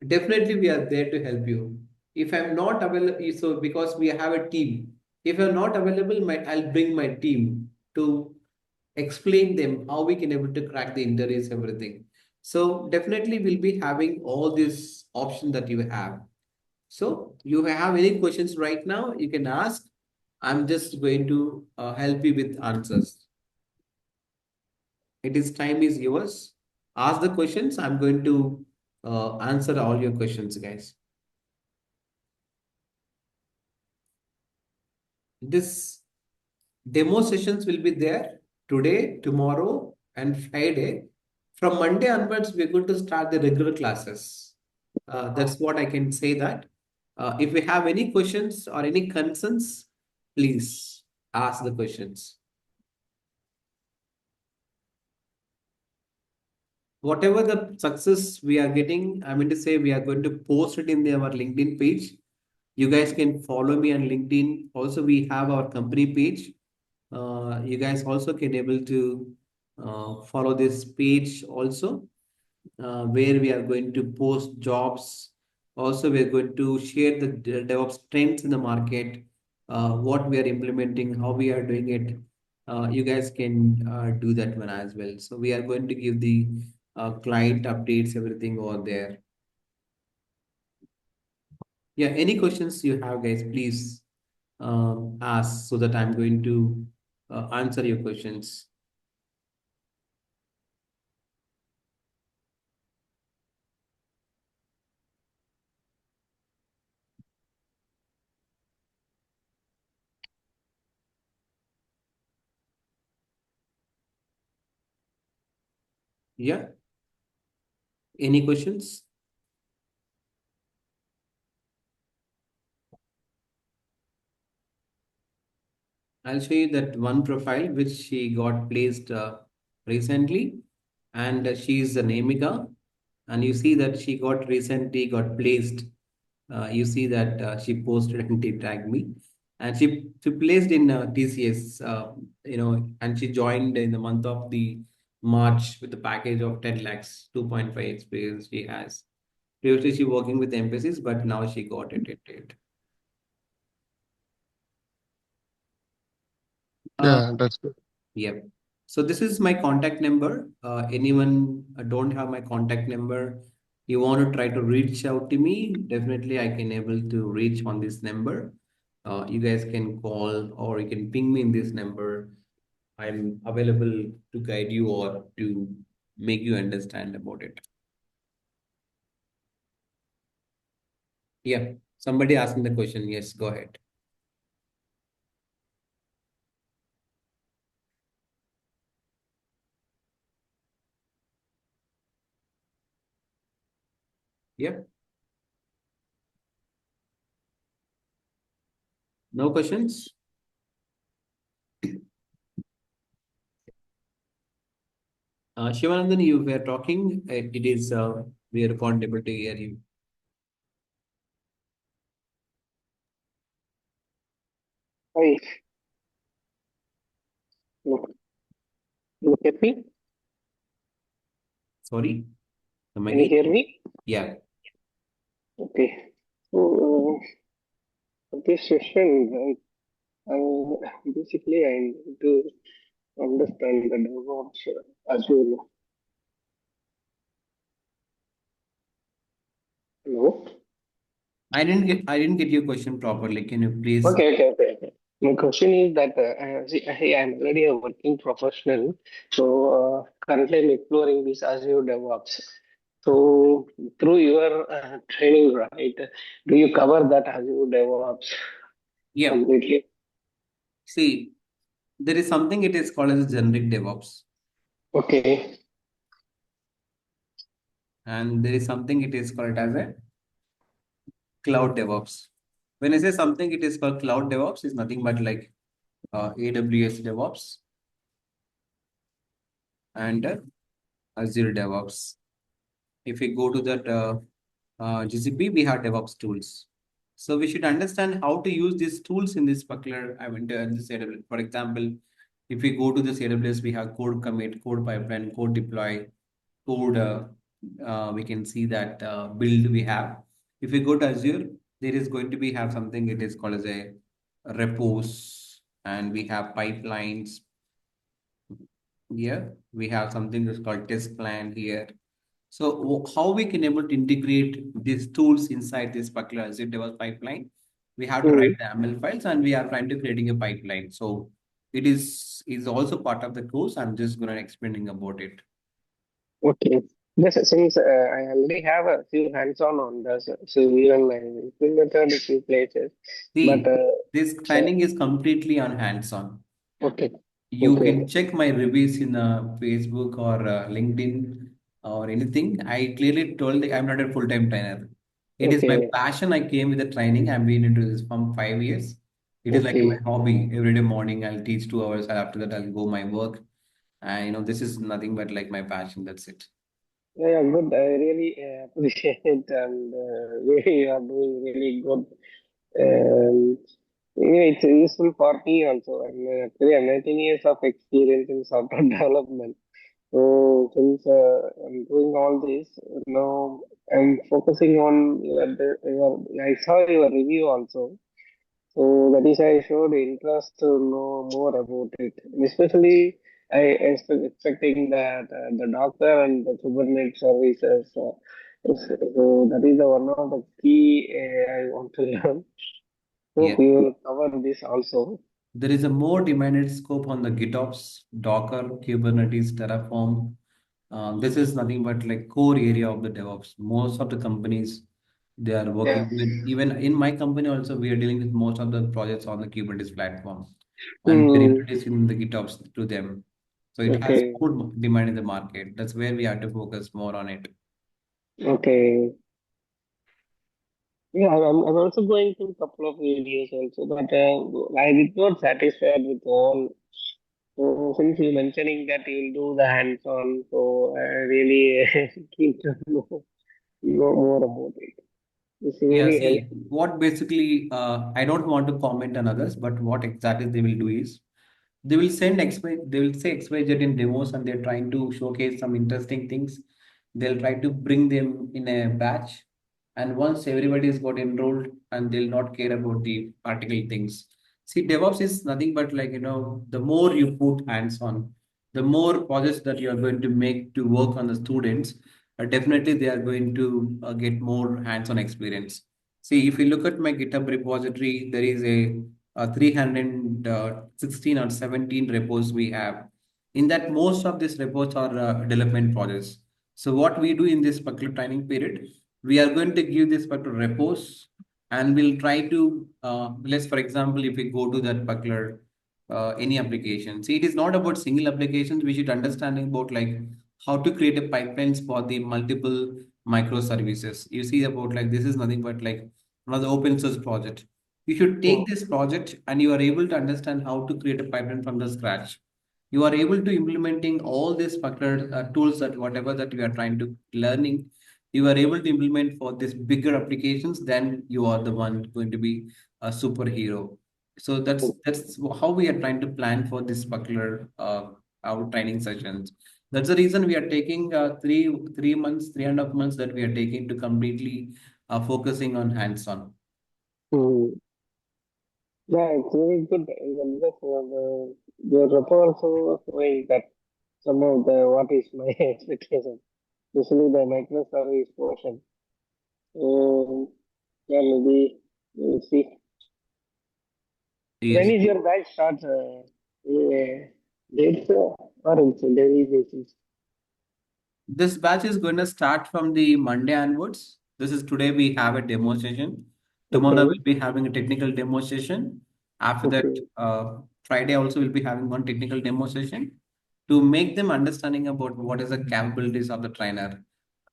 Definitely, we are there to help you. If I'm not available, so because we have a team, if I'm not available, I'll bring my team to explain them how we can able to crack the interviews, everything. So definitely, we'll be having all these options that you have. So you have any questions right now, you can ask. I'm just going to help you with answers. It is time is yours. Ask the questions. I'm going to answer all your questions, guys. This demo sessions will be there today, tomorrow, and Friday. From Monday onwards, we're going to start the regular classes. That's what I can say that. If you have any questions or any concerns, please ask the questions. Whatever the success we are getting, I mean to say we are going to post it in our LinkedIn page. You guys can follow me on LinkedIn. Also, we have our company page. You guys also can able to follow this page also, where we are going to post jobs. Also, we are going to share the DevOps trends in the market, what we are implementing, how we are doing it. You guys can do that one as well. So we are going to give the client updates, everything over there. Yeah, any questions you have, guys, please ask so that I'm going to answer your questions. Yeah, any questions? I'll show you that one profile which she got placed recently. and she's a Nemika, and you see that she got recently got placed. You see that she posted and they tagged me, and she placed in TCS, and she joined in the month of the March with a package of 10 lakhs, 2.5 experience she has. Previously, she working with embassies, but now she got it. Yeah, that's good. Yep. So this is my contact number. Anyone don't have my contact number, you want to try to reach out to me, definitely I can able to reach on this number. You guys can call or you can ping me in this number. I'm available to guide you or to make you understand about it. Yeah. Somebody asking the question. Yes, go ahead. Yep. No questions? Shivanandan, you were talking. It is we are not able to hear you. Hi, look, look at me. Sorry, come Can you again. hear me? Yeah. Okay. So, this session, basically, I need to understand the DevOps Azure. Hello? I didn't get your question properly. Can you please? Okay. My question is that see, I'm already a working professional, so currently I'm exploring this Azure DevOps. So, through your training, right, do you cover that Azure DevOps Yeah. completely? See, there is something it is called as generic DevOps, Okay. and there is something it is called as a cloud DevOps. When I say something it is called cloud DevOps, is nothing but like AWS DevOps and Azure DevOps. If we go to that GCP, we have DevOps tools. So we should understand how to use these tools in this particular, this AWS. For example, if we go to this AWS, we have code commit, code pipeline, code deploy, code. We can see that build we have. If we go to Azure, there is going to be have something it is called as a repos, and we have pipelines. Here we have something that's called test plan here. So how we can able to integrate these tools inside this particular Azure DevOps pipeline? We have to write the YAML files and we are trying to creating a pipeline. So it is also part of the course. I'm just going to explaining about it. Okay. Yes, since I already have a few hands-on on this, so even I implemented a few places, but See, this so, training is completely on hands-on. okay, You okay, can check my reviews in Facebook or LinkedIn or anything. I clearly told that I'm not a full-time trainer. It is my okay, passion. I came with the training. I've been into this from 5 years. It is like my okay. hobby. Every day morning, I'll teach 2 hours. After that, I'll go my work. And this is nothing but like my passion. That's it. Yeah, good. I really appreciate it, and really you are doing really good. And anyway, it's useful for me also. Actually, I'm 19 years of experience in software development. So since I'm doing all this, now I'm focusing on I saw your review also. So that is I showed interest to know more about it. Especially I expecting that the doctor and the Kubernetes services. So that is the one of the key I want to learn. Yeah. Hope you will cover this also. There is a more demanded scope on the GitOps, Docker, Kubernetes, Terraform. This is nothing but like core area of the DevOps. Most of the companies they are Yeah. working with. Even in my company also, we are dealing with most of the projects on the Kubernetes platform, and we're Hmm. introducing the GitOps to them. So it has Okay. more demand in the market. That's where we have to focus more on it. Okay. Yeah, I'm also going through a couple of videos also, but I did not satisfied with all. So since you mentioning that you'll do the hands-on, so I really keen to know more about it. It's Yeah, really see, helpful. what basically, I don't want to comment on others, but what exactly they will do is they will send they will say XYZ in demos and they're trying to showcase some interesting things. They'll try to bring them in a batch. And once everybody's got enrolled and they'll not care about the particular things. See, DevOps is nothing but like, the more you put hands on, the more projects that you are going to make to work on the students, definitely they are going to get more hands-on experience. See, if you look at my GitHub repository, there is a 316 or 17 repos we have. In that, most of these repos are development projects. So what we do in this particular training period, we are going to give this particular repos and we'll try to, let's for example, if we go to that particular any application. See, it is not about single applications. We should understand about like how to create a pipelines for the multiple microservices. You see about like this is nothing but like one of the open source project. You should take this project and you are able to understand how to create a pipeline from the scratch. You are able to implementing all these particular tools that whatever that you are trying to learning, you are able to implement for these bigger applications, then you are the one going to be a superhero. So that's how we are trying to plan for this particular our training sessions. That's the reason we are taking 3 months, 3.5 months that we are taking to completely focusing on hands-on. Hmm. Yeah, it's very good. Even because your report also showing that some of the what is my expectation, especially the microservice portion. Yeah, maybe we'll see. When Yes. is your batch start? Dates or it's a daily basis? This batch is going to start from the Monday onwards. This is today we have a demo session. Tomorrow Okay, we'll be having a technical demo session. After that, okay, Friday also we'll be having one technical demo session to make them understanding about what is the capabilities of the trainer.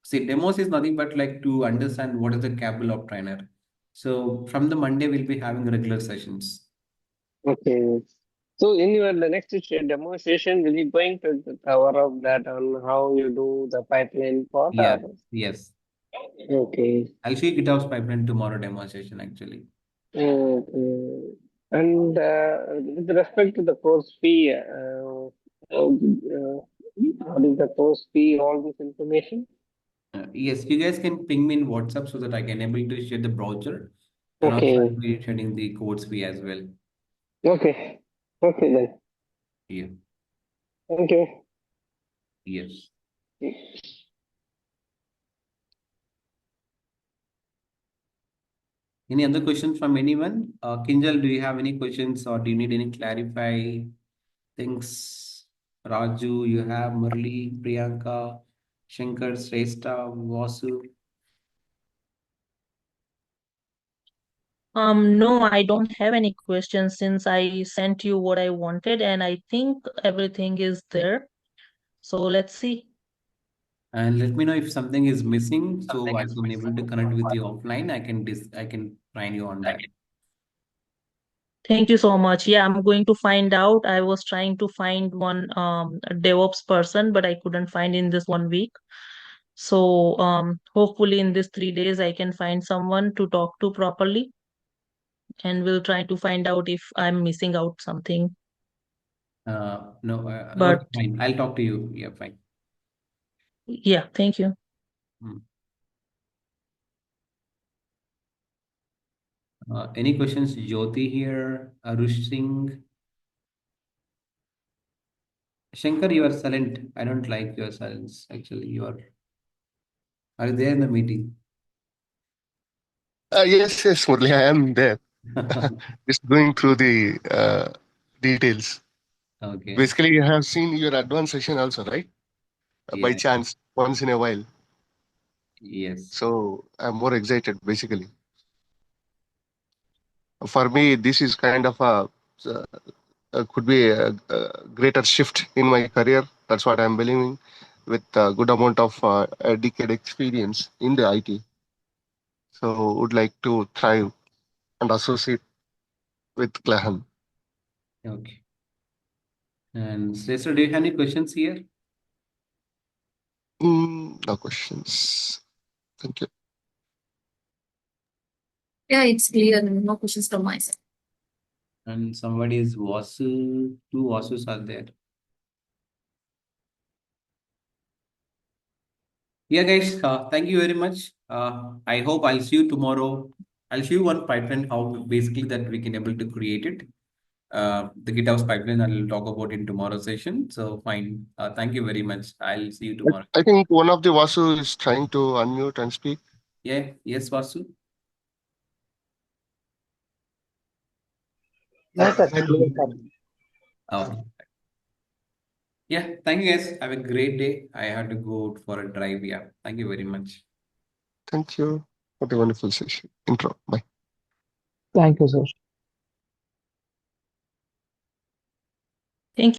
See, demos is nothing but like to understand what is the capable of trainer. So from the Monday we'll be having regular sessions. okay. So in your the next demonstration, will you going to cover up that on how you do the pipeline part? Yeah, Or? yes. Okay. I'll show you GitHub's pipeline tomorrow demo session actually. Okay. And with respect to the course fee, what is the course fee? All this information. Yes, you guys can ping me in WhatsApp so that I can able to share the browser and also I'll Okay. be sharing the codes fee as well. Okay. Okay then. Yeah. Thank you. Yes. Any other questions from anyone? Kinjal, do you have any questions or do you need any clarify things? Raju, you have Murli, Priyanka, Shankar, Shrestha, Vasu. No, I don't have any questions since I sent you what I wanted, and I think everything is there. So let's see. And let me know if something is missing so I can able to connect with you offline. I can train you on that. Thank you so much. Yeah, I'm going to find out. I was trying to find one DevOps person, but I couldn't find in this 1 week. So hopefully in this 3 days I can find someone to talk to properly, and we'll try to find out if I'm missing out something. No, But okay, fine. I'll talk to you. Yeah, fine. yeah, thank you. Hmm. Any questions? Jyoti here, Arush Singh. Shankar, you are silent. I don't like your silence. Actually, are you there in the meeting? Yes, Murli, I am there. Just going through the details. Okay. Basically, you have seen your advanced session also, right? By Yeah. chance, once in a while. Yes. So I'm more excited, basically. For me, this is kind of uh, could be a greater shift in my career. That's what I'm believing, with a good amount of a decade experience in the IT. So would like to thrive and associate with Clahan. Okay. And Shrestha, do you have any questions here? No questions. Thank you. Yeah, it's clear. No questions from my side. And somebody is Vasu. Two Vasus are there. Yeah, guys, thank you very much. I hope I'll see you tomorrow. I'll show you one pipeline, how basically that we can able to create it. The GitHub's pipeline I'll talk about in tomorrow's session. So fine. Thank you very much. I'll see you tomorrow. I think one of the Vasu is trying to unmute and speak. Yeah, yes, Vasu. No, sir. Clear, sir. Okay. Yeah, thank you guys. Have a great day. I had to go out for a drive. Yeah, thank you very much. Thank you. What a wonderful session. Intro. Bye. Thank you, sir.